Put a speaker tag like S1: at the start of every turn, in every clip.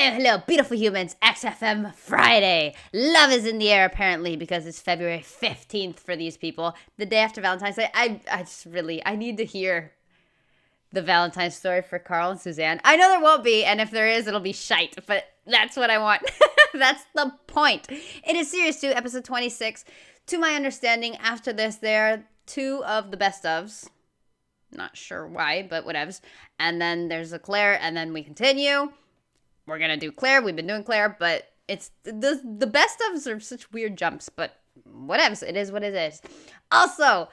S1: Hello, beautiful humans. XFM Friday. Love is in the air, apparently, because it's February 15th for these people. The day after Valentine's Day. I need to hear the Valentine's story for Carl and Suzanne. I know there won't be, and if there is, it'll be shite, but that's what I want. That's the point. It is Series 2, Episode 26. To my understanding, after this, they're two of the best ofs. Not sure why, but whatevs. And then there's a Claire, and then we continue. We're going to do Claire. We've been doing Claire, but it's the best ofs are such weird jumps, but whatevs. It is what it is. Also,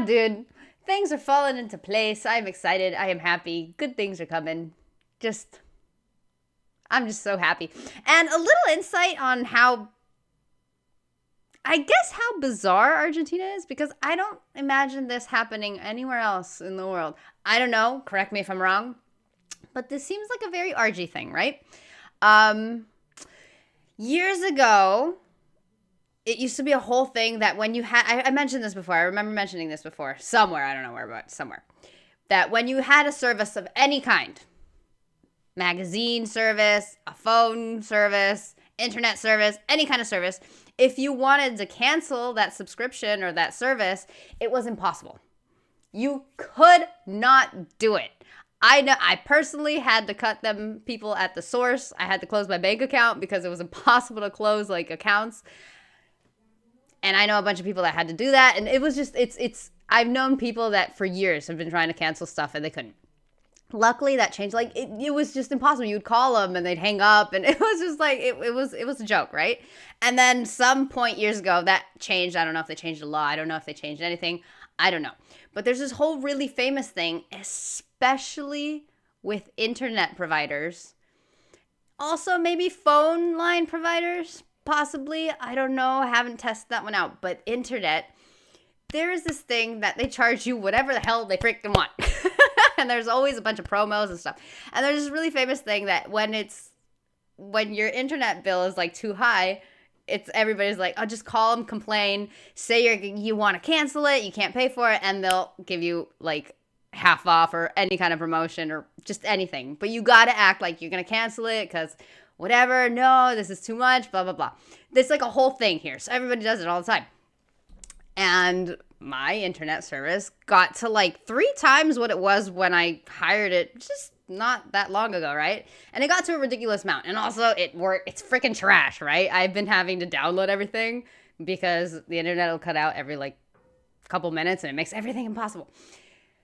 S1: dude, things are falling into place. I'm excited. I am happy. Good things are coming. I'm just so happy. And a little insight on how bizarre Argentina is, because I don't imagine this happening anywhere else in the world. I don't know. Correct me if I'm wrong. But this seems like a very RG thing, right? Years ago, it used to be a whole thing that when you had, I mentioned this before. I remember mentioning this before. Somewhere. I don't know where, but somewhere. That when you had a service of any kind, magazine service, a phone service, internet service, any kind of service, if you wanted to cancel that subscription or that service, it was impossible. You could not do it. I know I personally had to cut them people at the source. I had to close my bank account because it was impossible to close like accounts. And I know a bunch of people that had to do that. And it was just, I've known people that for years have been trying to cancel stuff and they couldn't. Luckily that changed. Like it was just impossible. You would call them and they'd hang up, and it was just like, it was a joke, right? And then some point years ago that changed. I don't know if they changed the law. I don't know if they changed anything. I don't know. But there's this whole really famous thing, especially with internet providers. Also maybe phone line providers, possibly. I don't know. I haven't tested that one out. But internet, there is this thing that they charge you whatever the hell they freaking want. And there's always a bunch of promos and stuff. And there's this really famous thing that when your internet bill is like too high, everybody's like, oh, just call them, complain, say you want to cancel it, you can't pay for it, and they'll give you like half off or any kind of promotion or just anything. But you got to act like you're going to cancel it because whatever, no, this is too much, blah, blah, blah. There's like a whole thing here. So everybody does it all the time. And my internet service got to like 3 times what it was when I hired it just not that long ago, right? And it got to a ridiculous amount. And also it's freaking trash, right? I've been having to download everything because the internet will cut out every like couple minutes and it makes everything impossible.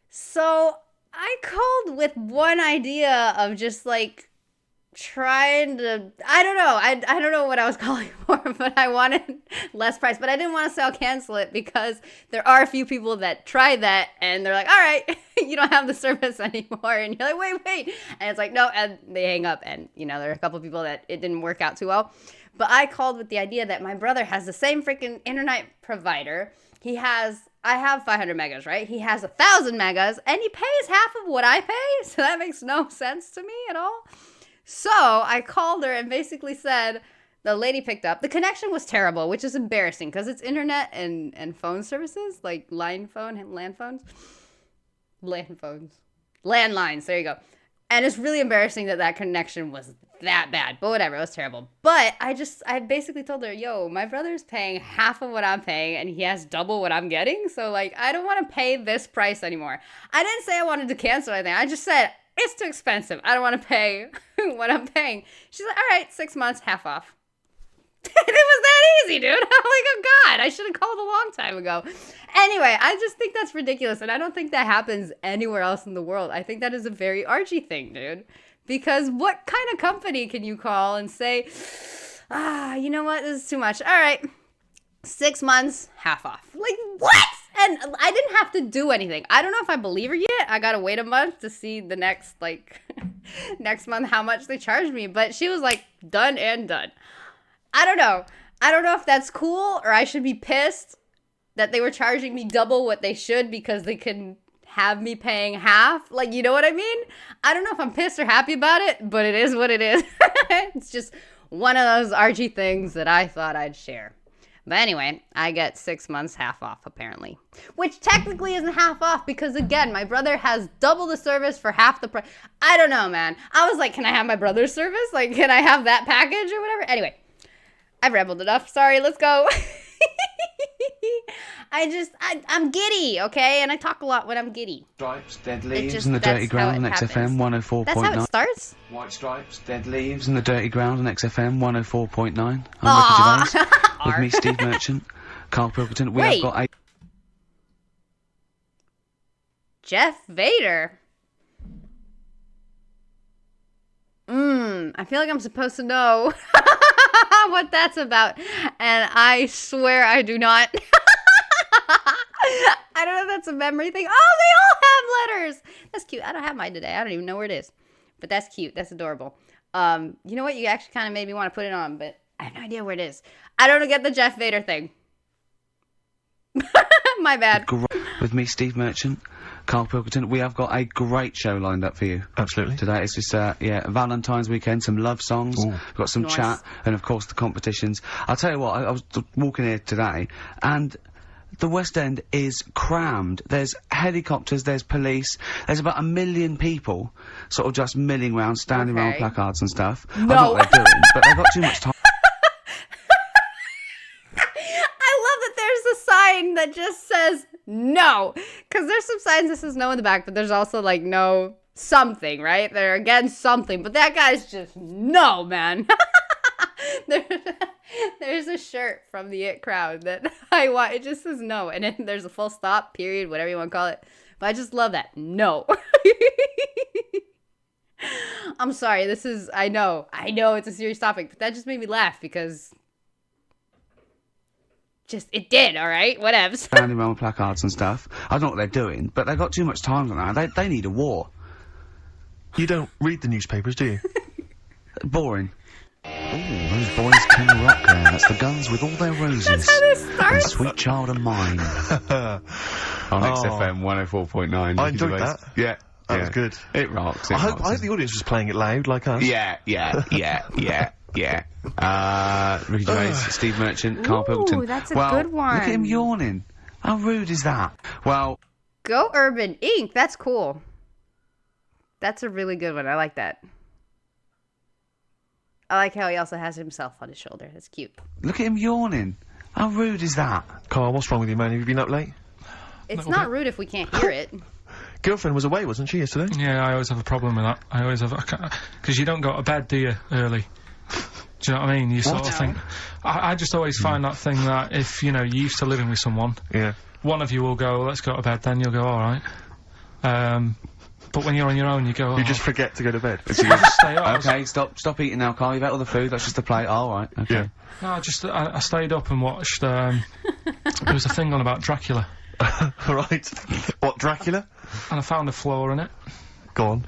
S1: So I called with one idea of just like trying to, I don't know what I was calling for, but I wanted less price, but I didn't want to say I'll cancel it because there are a few people that tried that and they're like, all right, you don't have the service anymore. And you're like, wait. And it's like, no, and they hang up. And there are a couple of people that it didn't work out too well. But I called with the idea that my brother has the same freaking internet provider. I have 500 megas, right? He has 1,000 megas and he pays half of what I pay. So that makes no sense to me at all. So I called her and basically said, the lady picked up. The connection was terrible, which is embarrassing because it's internet and phone services, like line phone and landlines. There you go. And it's really embarrassing that connection was that bad, but whatever, it was terrible. But I basically told her, yo, my brother's paying half of what I'm paying and he has double what I'm getting. So like, I don't want to pay this price anymore. I didn't say I wanted to cancel anything. I just said, it's too expensive. I don't want to pay what I'm paying. She's like, all right, 6 months, half off. And it was that easy, dude. I'm like, oh, God, I should have called a long time ago. Anyway, I just think that's ridiculous. And I don't think that happens anywhere else in the world. I think that is a very Archie thing, dude. Because what kind of company can you call and say, you know what? This is too much. All right, 6 months, half off. Like, what? And I didn't have to do anything. I don't know if I believe her yet. I got to wait a month to see the next month how much they charged me. But she was like, done and done. I don't know. I don't know if that's cool or I should be pissed that they were charging me double what they should because they can have me paying half. Like, you know what I mean? I don't know if I'm pissed or happy about it, but it is what it is. It's just one of those RG things that I thought I'd share. But anyway, I get 6 months half off, apparently. Which technically isn't half off because, again, my brother has double the service for half the price. I don't know, man. I was like, can I have my brother's service? Like, can I have that package or whatever? Anyway, I've rambled enough. Sorry, let's go. I'm giddy, okay? And I talk a lot when I'm giddy.
S2: Stripes, dead leaves and the dirty ground on XFM 104.9.
S1: That's how it starts?
S2: White stripes, dead leaves and the dirty ground on XFM 104.9. I'm Ricky Gervais. With me, Steve Merchant, Carl Pilkington. We have got a...
S1: Jeff Vader. I feel like I'm supposed to know what that's about. And I swear I do not. I don't know if that's a memory thing. Oh, they all have letters. That's cute. I don't have mine today. I don't even know where it is. But that's cute. That's adorable. You know what? You actually kind of made me want to put it on, but I have no idea where it is. I don't get the Jeff Vader thing. My bad.
S2: With me, Steve Merchant, Carl Pilkington. We have got a great show lined up for you.
S3: Absolutely.
S2: Today it's just, Valentine's weekend, some love songs, we've got some chat, and of course the competitions. I'll tell you what, I was walking here today, and the West End is crammed. There's helicopters, there's police, there's about 1 million people sort of just milling around, standing around placards and stuff.
S1: No.
S2: I don't know what they're doing, but they've got too much time.
S1: That just says no, because there's some signs that says no in the back, but there's also like no something, right? They're against something, but that guy's just no, man. There's a shirt from the It crowd that I want. It just says no, and then there's a full stop, period, whatever you want to call it. But I just love that no. I'm sorry. I know it's a serious topic, but that just made me laugh because. It did, all right? Whatevs.
S2: Standing around with placards and stuff. I don't know what they're doing, but they've got too much time on that. They need a war.
S3: You don't read the newspapers, do you?
S2: Boring.
S3: Ooh, those boys can rock there. That's the Guns with all their roses.
S1: That's how this starts.
S3: And Sweet Child of Mine.
S2: On XFM 104.9.
S3: I enjoyed that.
S2: Yeah.
S3: That was good.
S2: It rocks.
S3: I hope the audience was playing it loud, like us.
S2: Yeah. Ricky Gervais, Steve Merchant, Carl Pilkington.
S1: That's a good one.
S2: Look at him yawning. How rude is that? Well,
S1: Go Urban Inc. That's cool. That's a really good one. I like that. I like how he also has himself on his shoulder. That's cute.
S2: look at him yawning. How rude is that?
S3: Carl, what's wrong with you, man? Have you been up late?
S1: It's not rude if we can't hear it.
S3: Girlfriend was away, wasn't she, yesterday?
S4: Yeah, I always have a problem with that. I always have... Because you don't go to bed, do you, early? Do you know what I mean? You sort of think... I just always find that thing that if, you know, you're used to living with someone...
S3: Yeah.
S4: One of you will go, let's go to bed, then you'll go, alright. But when you're on your own, you go...
S3: You just forget to go to bed.
S4: So you just stay up.
S2: Okay, stop eating now, Carl. You've ate all the food. That's just a plate. All right. Okay.
S3: Yeah.
S4: No, I stayed up and watched, there was a thing on about Dracula.
S3: Right. What, Dracula?
S4: And I found a flaw in it.
S3: Go on.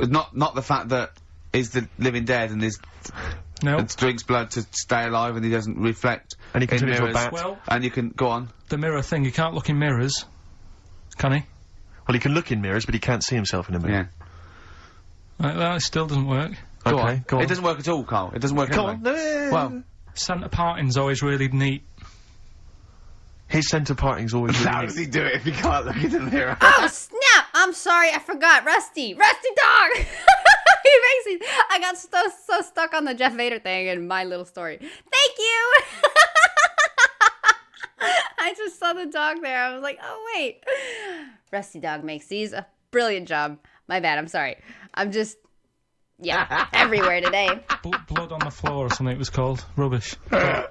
S2: Not the fact that he's the living dead and is...
S4: No.
S2: And drinks blood to stay alive and he doesn't reflect.
S3: And he can
S2: in
S3: turn into a
S2: mirrors.
S3: bat.
S4: Well,
S2: and you can... Go on.
S4: the mirror thing, you can't look in mirrors. Can he?
S3: Well, he can look in mirrors, but he can't see himself in a mirror.
S2: Yeah.
S4: That still doesn't work.
S2: Go on. It doesn't work at all, Carl. It doesn't work
S3: Go
S2: anyway.
S3: on.
S2: Well...
S4: Centre parting's always really neat.
S3: His centre parting's always really
S2: How does he do it if he can't look in the mirror?
S1: Oh, snap! I'm sorry, I forgot. Rusty Dog! He makes me... I got so stuck on the Jeff Vader thing and my little story. Thank you! I just saw the dog there. I was like, oh, wait. Rusty Dog makes these. A brilliant job. My bad, I'm sorry. I'm just... Yeah, everywhere today.
S4: Blood on the floor or something it was called. Rubbish.
S2: I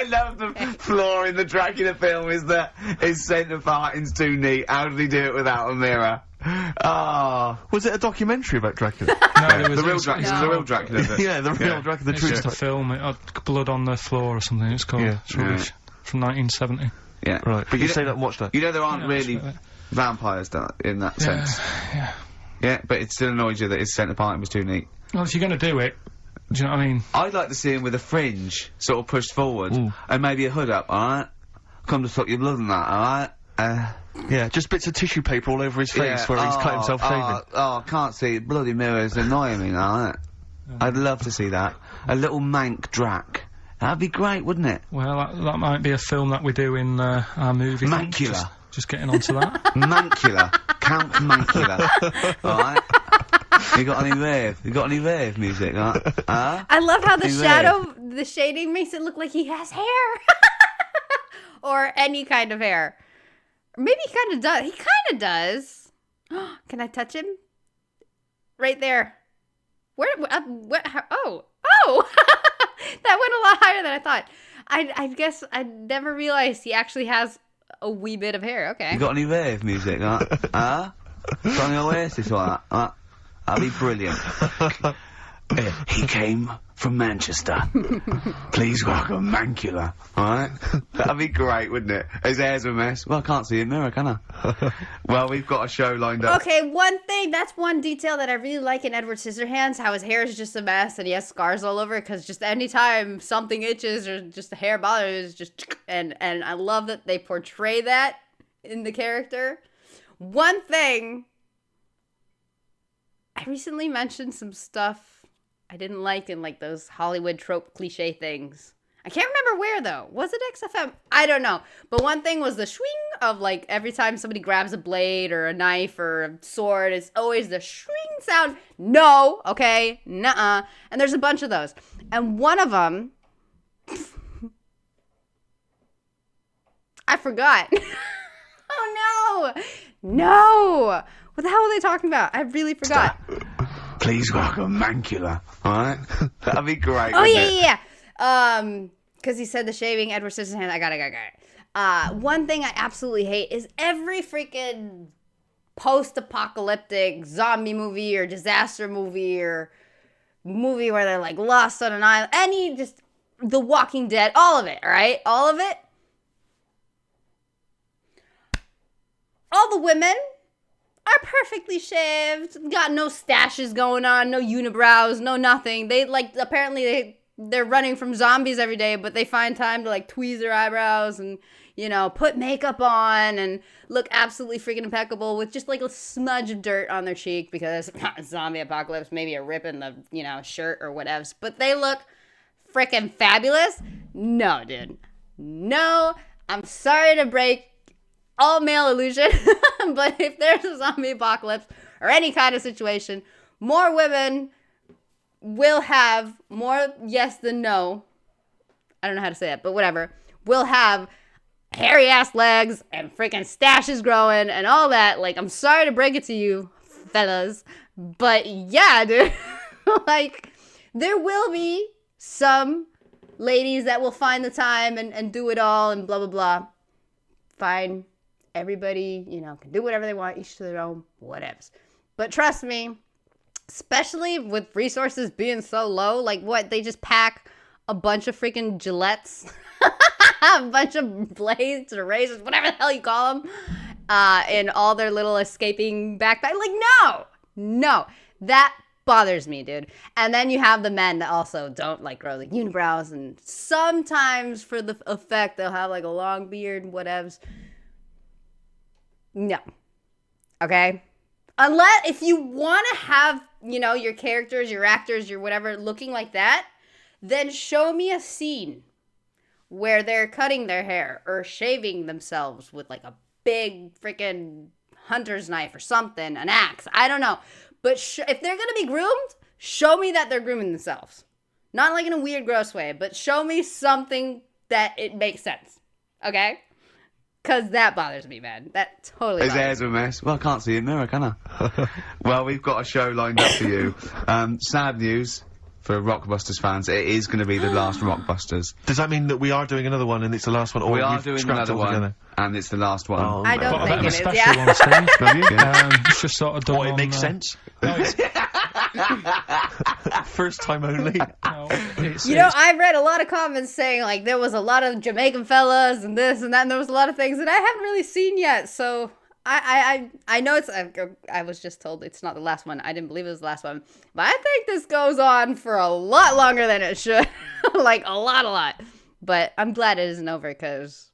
S2: love the flaw in the Dracula film is that his centre parting's too neat. How did he do it without a mirror? Ah.
S3: Was it a documentary about Dracula?
S4: No, it was
S2: The real Dracula.
S3: Yeah, the real Dracula, the
S4: It's
S3: true
S4: just a
S3: story.
S4: film. It had blood on the floor or something. It's called.
S3: Yeah.
S4: It's rubbish. From 1970.
S2: Yeah.
S3: Right, but you say that and watch that.
S2: You know there aren't
S4: Yeah,
S2: really
S4: that's right.
S2: vampires in that sense.
S4: Yeah.
S2: Yeah, but it still annoys you that his centre parting was too neat.
S4: Well, if you're going to do it, do you know what I mean?
S2: I'd like to see him with a fringe sort of pushed forward and maybe a hood up, alright? Come to suck your blood and that, alright?
S3: Yeah, just bits of tissue paper all over his face where he's cut himself shaving.
S2: I can't see it. Bloody mirrors annoying me now, innit? I'd love to see that. A little mank Drac That'd be great, wouldn't it?
S4: Well, that might be a film that we do in our movie.
S2: Mancula.
S4: Just getting onto that.
S2: Mancula. Count Mancula. Alright? You got any rave music?
S1: I love how the shading makes it look like he has hair. Or any kind of hair. Maybe he kind of does. He kind of does. Can I touch him? Right there. Where? Oh! That went a lot higher than I thought. I guess I never realized he actually has a wee bit of hair. Okay.
S2: You got any rave music? Got any Oasis or that? That'd be brilliant. He came from Manchester. Please welcome Mancula. Alright? That'd be great, wouldn't it? His hair's a mess. Well, I can't see a mirror, can I? Well, we've got a show lined up.
S1: Okay, that's one detail that I really like in Edward Scissorhands, how his hair is just a mess and he has scars all over, because just anytime something itches or just the hair bothers, just... And I love that they portray that in the character. One thing... I recently mentioned some stuff I didn't like in, like, those Hollywood trope cliche things. I can't remember where, though. Was it XFM? I don't know. But one thing was the swing of, like, every time somebody grabs a blade or a knife or a sword, it's always the swing sound. No, okay, nuh-uh. And there's a bunch of those. And one of them... I forgot. Oh, no! No! What the hell were they talking about? I really forgot.
S2: Please welcome Mancula. Alright? That'd be great.
S1: Oh, yeah. Because he said the shaving, Edward Scissorhands. I got it. One thing I absolutely hate is every freaking post-apocalyptic zombie movie or disaster movie or movie where they're, like, lost on an island. Just The Walking Dead. All of it, alright? All of it. All the women are perfectly shaved, got no stashes going on, no unibrows, no nothing. They, like, apparently they're running from zombies every day, but they find time to, like, tweeze their eyebrows and, you know, put makeup on and look absolutely freaking impeccable with just, like, a smudge of dirt on their cheek because zombie apocalypse, maybe a rip in the, you know, shirt or whatevs. But they look freaking fabulous. No, dude. No. I'm sorry to break all male illusion, but if there's a zombie apocalypse or any kind of situation, more women will have more yes than no. I don't know how to say that, but whatever. Will have hairy ass legs and freaking stashes growing and all that. Like, I'm sorry to break it to you, fellas, but yeah, dude. Like, there will be some ladies that will find the time and do it all and blah, blah, blah. Fine. Everybody, you know, can do whatever they want, each to their own, whatevs. But trust me, especially with resources being so low, like what, they just pack a bunch of freaking Gillettes, a bunch of blades or razors, whatever the hell you call them, in all their little escaping backpack. Like, no, that bothers me, dude. And then you have the men that also don't, like, grow, like, unibrows, and sometimes for the effect, they'll have, like, a long beard and whatevs. No. Okay? Unless, if you want to have, you know, your characters, your actors, your whatever looking like that, then show me a scene where they're cutting their hair or shaving themselves with, like, a big freaking hunter's knife or something, an axe. I don't know. But if they're going to be groomed, show me that they're grooming themselves. Not, like, in a weird, gross way, but show me something that it makes sense. Okay? Because that bothers me, man. That totally bothers me.
S2: His hair's a mess. Well, I can't see a mirror, can I? Well, we've got a show lined up for you. Sad news for Rockbusters fans. It is going to be the last Rockbusters.
S5: Does that mean that we are doing another one and it's the last one? Or
S2: we are doing another one, together? And it's the last one.
S5: Oh,
S1: I don't think it is,
S4: special
S1: yeah.
S4: one, Steve. Have you? It's just sort of done
S5: It makes sense.
S4: No, it's,
S5: First time only.
S4: no, it's,
S1: You know, I read a lot of comments saying, like, there was a lot of Jamaican fellas and this and that, and there was a lot of things that I haven't really seen yet, so I know it's, I was just told it's not the last one. I didn't believe it was the last one, but I think this goes on for a lot longer than it should. Like, a lot. But I'm glad it isn't over, because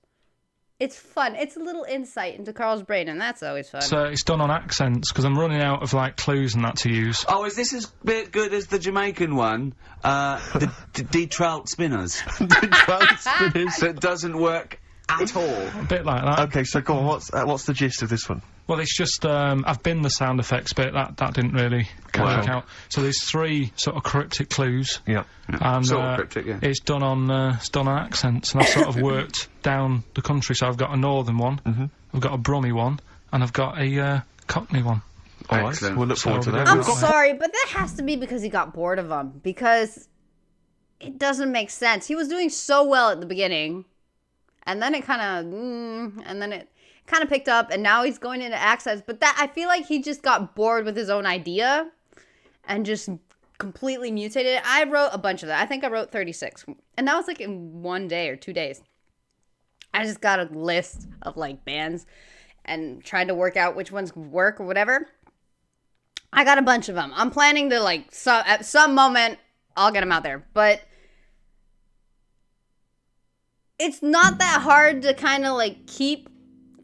S1: It's fun. It's a little insight into Carl's brain, and that's always fun.
S4: So it's done on accents, because I'm running out of, like, clues and that to use.
S2: Oh, is this as good as the Jamaican one? The de-trout spinners.
S5: De-trout spinners.
S2: So it doesn't work at all.
S4: A bit like that.
S5: Okay, so go on, what's the gist of this one?
S4: Well, it's just, I've been the sound effects bit, that didn't really work out. So there's 3 sort of cryptic clues.
S5: Yeah.
S4: And,
S2: Sort of cryptic, yeah.
S4: It's done on accents, and I've sort of worked down the country, so I've got a northern one, I've got a Brummie one, and I've got a Cockney one.
S5: Alright,
S2: Excellent.
S5: we'll look forward to that.
S1: I'm sorry, but that has to be because he got bored of them, because it doesn't make sense. He was doing so well at the beginning, and then it kind of picked up, and now he's going into accents, but that, I feel like he just got bored with his own idea, and just completely mutated it. I wrote a bunch of that. I think I wrote 36, and that was like in 1 day or 2 days. I just got a list of like bands, and tried to work out which ones work or whatever. I got a bunch of them. I'm planning to like, at some moment, I'll get them out there, but it's not that hard to kind of like keep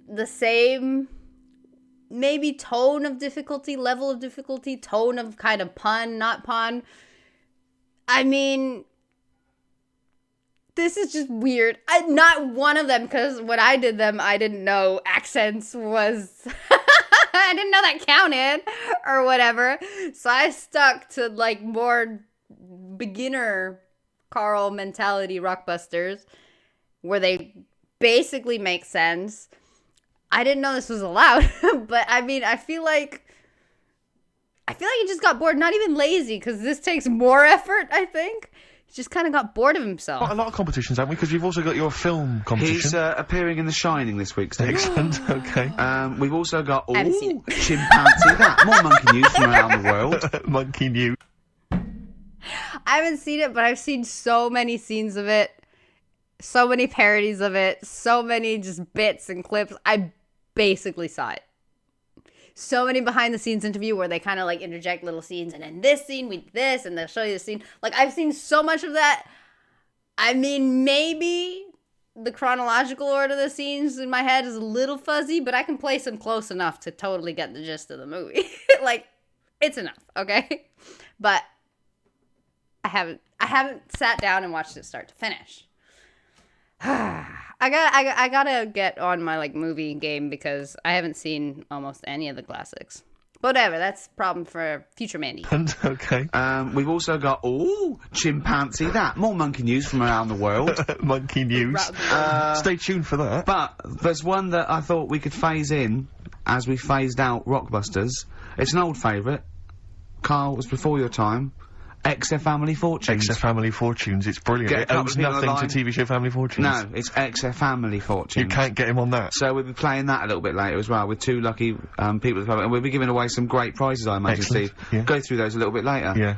S1: the same maybe tone of difficulty, level of difficulty, tone of kind of pun, not pun. I mean, this is just weird. Not one of them, because when I did them, I didn't know accents was... I didn't know that counted or whatever. So I stuck to like more beginner Carl mentality Rockbusters, where they basically make sense. I didn't know this was allowed, but I mean, I feel like he just got bored, not even lazy, because this takes more effort, I think. He just kind of got bored of himself.
S5: Quite a lot of competitions, haven't we? Because you've also got your film competition.
S2: He's appearing in The Shining this week, Steve.
S5: Excellent, okay.
S2: We've also got,
S1: haven't seen
S2: ooh, chimpanzee that. More monkey news from around the world.
S5: Monkey news.
S1: I haven't seen it, but I've seen so many scenes of it, so many parodies of it, so many just bits and clips. I basically saw it. So many behind the scenes interview where they kind of like interject little scenes, and in this scene we did this, and they'll show you the scene. Like, I've seen so much of that. I mean, maybe the chronological order of the scenes in my head is a little fuzzy, but I can place them close enough to totally get the gist of the movie. Like, it's enough, okay? But I haven't sat down and watched it start to finish. I gotta get on my like movie game, because I haven't seen almost any of the classics. Whatever, that's a problem for future Mandy.
S5: Okay.
S2: We've also got, ooh, chimpanzee that. More monkey news from around the world.
S5: Monkey news. Stay tuned for that.
S2: But there's one that I thought we could phase in as we phased out Rockbusters. It's an old favourite. Carl, it was before your time. XF Family Fortunes.
S5: XF Family Fortunes, it's brilliant. It owes nothing to TV show Family Fortunes.
S2: No, it's XF Family Fortunes.
S5: You can't get him on that.
S2: So we'll be playing that a little bit later as well, with 2 lucky people at the public, and we'll be giving away some great prizes, I imagine,
S5: Excellent.
S2: Steve.
S5: Yeah.
S2: Go through those a little bit later.
S5: Yeah.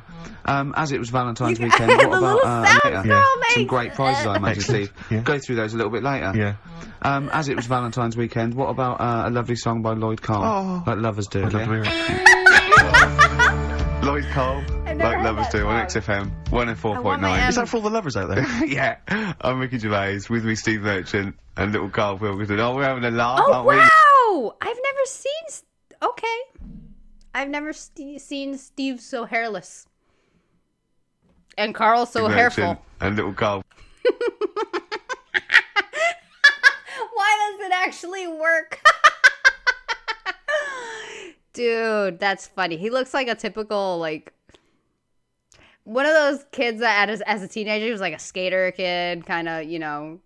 S2: As it was Valentine's weekend, what
S1: the
S2: about
S1: little sounds
S2: later?
S1: Carl
S2: Some
S1: makes.
S2: great prizes, I imagine,
S5: Excellent.
S2: Steve.
S5: Yeah.
S2: Go through those a little bit later.
S5: Yeah.
S2: As it was Valentine's weekend, what about a lovely song by Lloyd Cole?
S5: Oh.
S2: Like lovers do.
S5: I'd love to hear it.
S2: Lloyd Cole,
S1: never
S2: like
S1: heard
S2: lovers
S1: that
S2: do, on
S1: song.
S2: XFM,
S1: I want my
S2: 104.9.
S5: Is that for all the lovers out there?
S2: Yeah, I'm Ricky Gervais, with me Steve Merchant and little Carl Wilkinson. Oh, we're having a laugh,
S1: Oh,
S2: aren't we?
S1: wow! I've never seen... Okay. I've never seen Steve so hairless. And Carl so hairful.
S2: And little Carl.
S1: Why does it actually work? Dude, that's funny. He looks like a typical, like... one of those kids that as a teenager, he was like a skater kid, kind of, you know...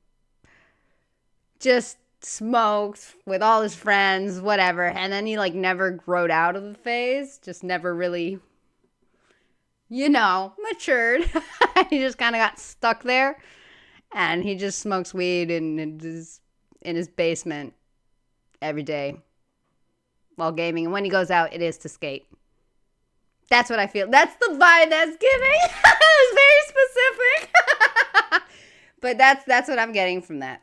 S1: just smoked with all his friends, whatever. And then he, like, never growed out of the phase. Just never really, you know, matured. He just kind of got stuck there. And he just smokes weed in his basement every day while gaming. And when he goes out, it is to skate. That's what I feel. That's the vibe that's giving. It's very specific. But that's what I'm getting from that.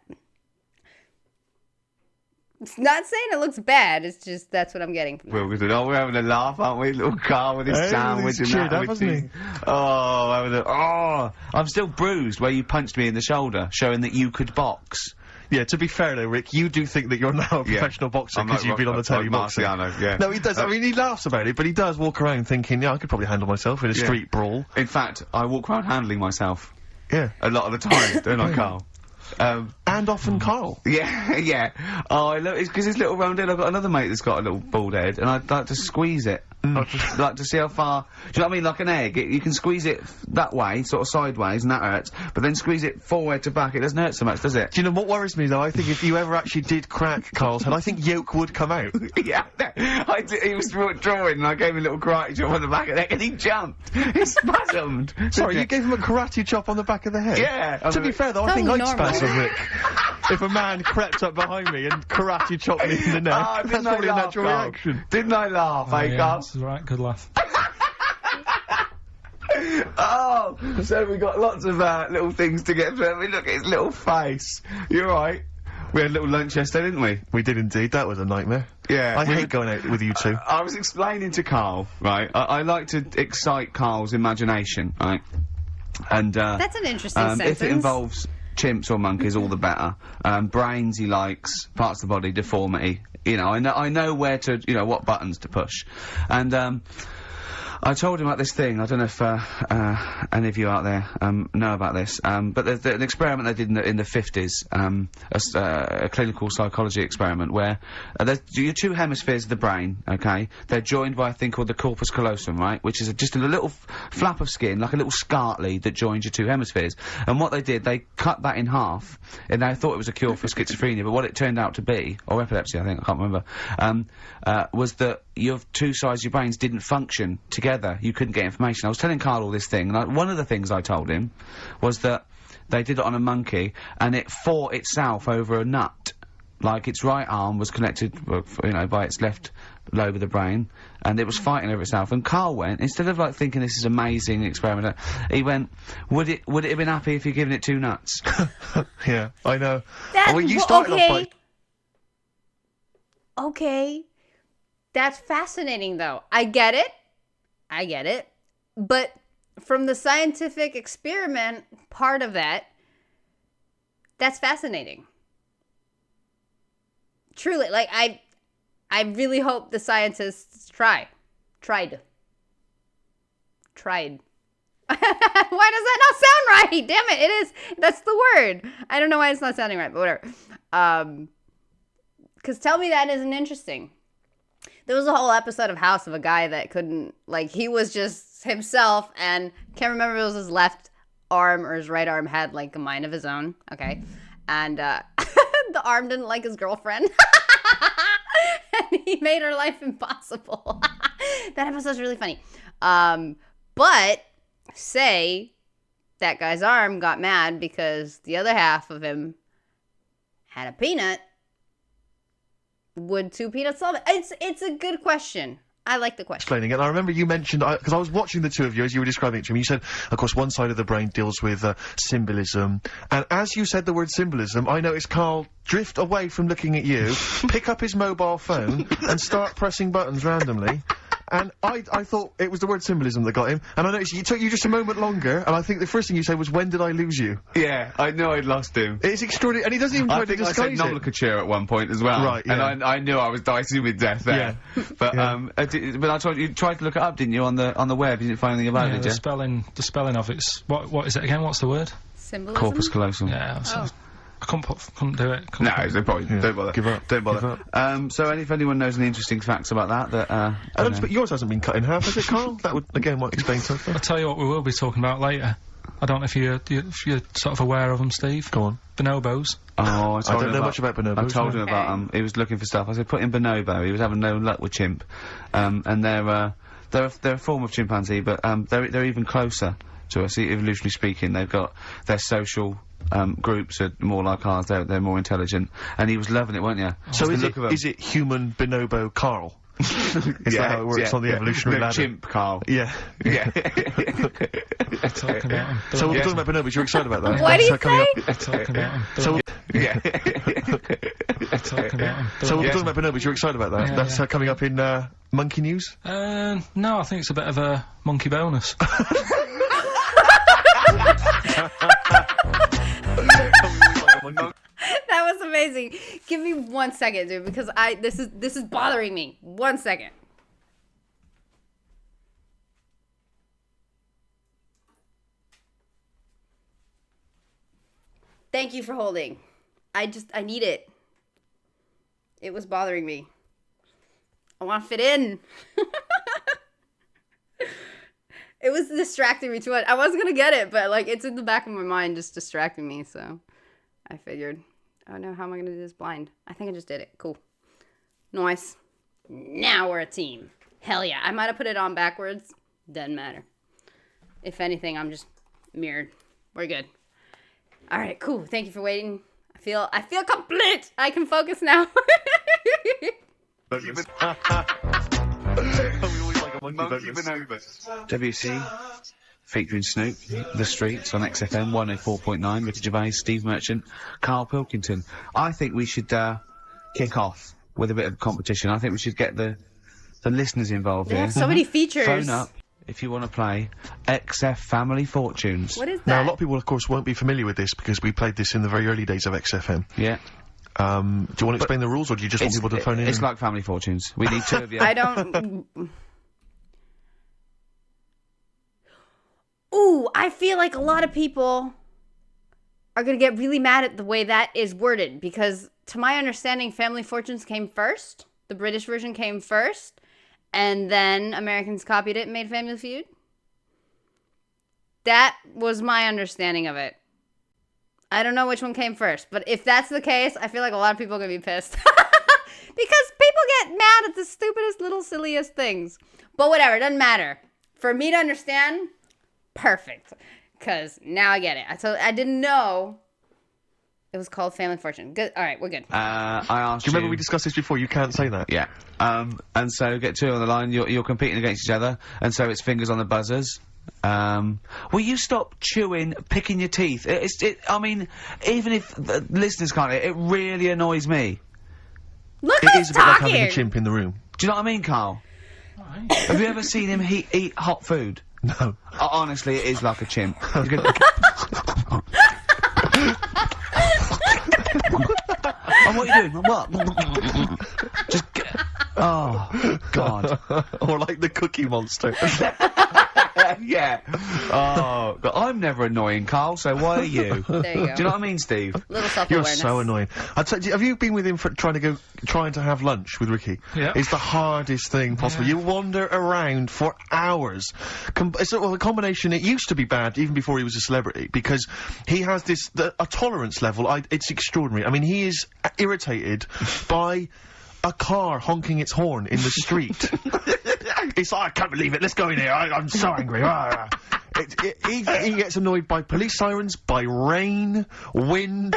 S1: It's not saying it looks bad. It's just that's what I'm getting from that.
S2: Wilkinson. Oh, we're having a laugh, aren't we? Little Carl with his sandwich and
S5: cheered
S2: that.
S5: up, hasn't he?
S2: I'm still bruised where you punched me in the shoulder, showing that you could box.
S5: Yeah, to be fair though, Rick, you do think that you're now a professional boxer because you've been on the telly boxing.
S2: Yeah.
S5: No, he does. I mean, he laughs about it, but he does walk around thinking, yeah, I could probably handle myself in a street brawl.
S2: In fact, I walk around handling myself.
S5: Yeah.
S2: A lot of the time, don't I, Carl?
S5: And often Carl.
S2: Yeah, yeah. Oh, I love it because his little round head. I've got another mate that's got a little bald head, and I'd like to squeeze it. I'd just like to see how far. Do you know what I mean? Like an egg, you can squeeze it that way, sort of sideways, and that hurts. But then squeeze it forward to back, it doesn't hurt so much, does it?
S5: Do you know what worries me though? I think if you ever actually did crack Carl's head, I think yolk would come out.
S2: Yeah, he was drawing, and I gave him a little karate chop on the back of the head, and he jumped. He spasmed.
S5: Sorry, you gave him a karate chop on the back of the head?
S2: Yeah.
S5: To be fair though, I think I'd spasm, Rick. If a man crept up behind me and karate chopped me in the neck, that's probably a natural reaction.
S2: Didn't I laugh,
S4: yeah,
S2: Carl?
S4: that's right, good laugh.
S2: Oh, so we got lots of little things to get through. I mean, look at his little face. You're right. We had a little lunch yesterday, didn't we?
S5: We did indeed. That was a nightmare.
S2: Yeah.
S5: I hate going out with you two.
S2: I was explaining to Carl, right? I like to excite Carl's imagination, right? And
S1: That's an interesting sentence.
S2: if it involves chimps or monkeys, all the better. Brains he likes, parts of the body, deformity. You know, I know where to, you know, what buttons to push. And I told him about this thing. I don't know if any of you out there know about this, but there's an experiment they did in the 50s, a clinical psychology experiment where there's your two hemispheres of the brain, okay? They're joined by a thing called the corpus callosum, right? Which is just a little flap of skin, like a little scarlet lead that joins your two hemispheres. And what they did, they cut that in half, and they thought it was a cure for schizophrenia, but what it turned out to be, or epilepsy, I think, I can't remember, was that your two sides of your brains didn't function together. You couldn't get information. I was telling Carl all this thing, and one of the things I told him was that they did it on a monkey, and it fought itself over a nut. Like, its right arm was connected, you know, by its left lobe of the brain, and it was fighting over itself. And Carl went, instead of, like, thinking this is amazing experiment, he went, would it have been happy if you'd given it two nuts?
S5: Yeah, I know.
S1: Well,
S5: you started off by...
S1: Okay. That's fascinating, though. I get it. But from the scientific experiment part of that's fascinating. Truly, like, I really hope the scientists tried. Why does that not sound right? Damn it, it is. That's the word. I don't know why it's not sounding right, but whatever. Because tell me that isn't interesting. There was a whole episode of House of a guy that couldn't, like, he was just himself, and can't remember if it was his left arm or his right arm had, like, a mind of his own, okay? And, the arm didn't like his girlfriend. And he made her life impossible. That episode's really funny. But, say, that guy's arm got mad because the other half of him had a peanut. Would two peanuts solve it? It's a good question. I like the question.
S5: Explaining it. And I remember you mentioned, because I was watching the two of you as you were describing it to me, you said, of course, one side of the brain deals with symbolism. And as you said the word symbolism, I noticed Carl drift away from looking at you, pick up his mobile phone, and start pressing buttons randomly. And I thought it was the word symbolism that got him, and I noticed it took you just a moment longer, and I think the first thing you said was, when did I lose you?
S2: Yeah, I knew I'd lost him.
S5: It's extraordinary, and he doesn't even try to disguise it.
S2: I think I said nomenclature at one point as well.
S5: Right, yeah.
S2: And I knew I was dicing with death there. Yeah. But, but I told you, tried to look it up, didn't you, on the web? You didn't find anything about it, did you?
S4: The spelling of it's, what is it again? What's the word?
S1: Symbolism?
S2: Corpus callosum.
S4: Yeah, I couldn't do it.
S2: No, there's no point. Yeah. Don't bother.
S5: Give up.
S2: Don't bother. So if anyone knows any interesting facts about that,
S5: but yours hasn't been cut in half, has it, Carl? That would, again, might explain something.
S4: I'll tell you what we will be talking about later. I don't know if you're sort of aware of them, Steve.
S5: Go on.
S4: Bonobos.
S2: Oh, I
S5: don't know much about bonobos.
S2: I told him about them. He was looking for stuff. I said, put in bonobo. He was having no luck with chimp. And they're a form of chimpanzee, but they're even closer to us, evolutionarily speaking. They've got their social groups are more like ours. They're more intelligent, and he was loving it, weren't you?
S5: So is it human bonobo Carl? Is that how it works on the evolutionary ladder?
S2: Chimp Carl.
S5: Yeah.
S2: Yeah.
S4: Talking about him.
S5: So we're talking about bonobos. You're excited about that?
S1: What do you say?
S4: Talking about him.
S5: So
S2: yeah.
S4: Talking about him.
S5: So we're talking about bonobos. You're excited about that?
S4: Yeah,
S5: That's coming up in Monkey News.
S4: No, I think it's a bit of a monkey bonus.
S1: That was amazing. Give me 1 second, dude, because this is bothering me. 1 second. Thank you for holding. I need it. It was bothering me. I want to fit in. It was distracting me too much. I wasn't going to get it, but like it's in the back of my mind just distracting me, so I figured, oh no, how am I going to do this blind? I think I just did it. Cool. Nice. Now we're a team. Hell yeah. I might have put it on backwards. Doesn't matter. If anything, I'm just mirrored. We're good. All right, cool. Thank you for waiting. I feel complete. I can focus now.
S2: WC featuring Snoop, The Streets on XFM 104.9. Richard Gervais, Steve Merchant, Carl Pilkington. I think we should kick off with a bit of competition. I think we should get the listeners involved
S1: They
S2: here.
S1: have so many features.
S2: Phone up if you want to play XF Family Fortunes.
S1: What is that?
S5: Now, a lot of people, of course, won't be familiar with this because we played this in the very early days of XFM.
S2: Yeah.
S5: Do you want to explain the rules, or do you just want people to phone in?
S2: It's like Family Fortunes. We need two of you.
S1: I don't... Ooh, I feel like a lot of people are going to get really mad at the way that is worded, because to my understanding, Family Fortunes came first. The British version came first, and then Americans copied it and made Family Feud. That was my understanding of it. I don't know which one came first, but if that's the case, I feel like a lot of people are going to be pissed. Because people get mad at the stupidest, little, silliest things. But whatever, it doesn't matter. For me to understand, perfect. Because now I get it. I didn't know it was called Family Fortune. Good. All right, we're good.
S2: I asked
S5: Do you remember we discussed this before? You can't say that.
S2: Yeah. And so get two on the line. You're competing against each other, and so it's fingers on the buzzers. Will you stop chewing, picking your teeth? I mean, even if the listeners can't, it really annoys me.
S1: Look
S5: It
S1: who's
S5: is a bit like
S1: talking!
S5: having a chimp in the room.
S2: Do you know what I mean, Carl? Have you ever seen him eat hot food?
S5: No.
S2: Honestly, it is like a chimp. He's gonna- Oh, what are you doing? What? Just oh, God.
S5: Or like the Cookie Monster.
S2: Yeah. Oh, God. I'm never annoying, Carl, so why are you?
S1: There you go.
S2: Do you know what I mean, Steve?
S1: Little
S5: You're
S1: self-awareness.
S5: so annoying. Have you been with him for trying to have lunch with Ricky?
S4: Yeah.
S5: It's the hardest thing possible. You wander around for hours. The combination, it used to be bad even before he was a celebrity, because he has a tolerance level. It's extraordinary. I mean, he is irritated by a car honking its horn in the street. It's like, I can't believe it, let's go in here, I'm so angry. He gets annoyed by police sirens, by rain, wind,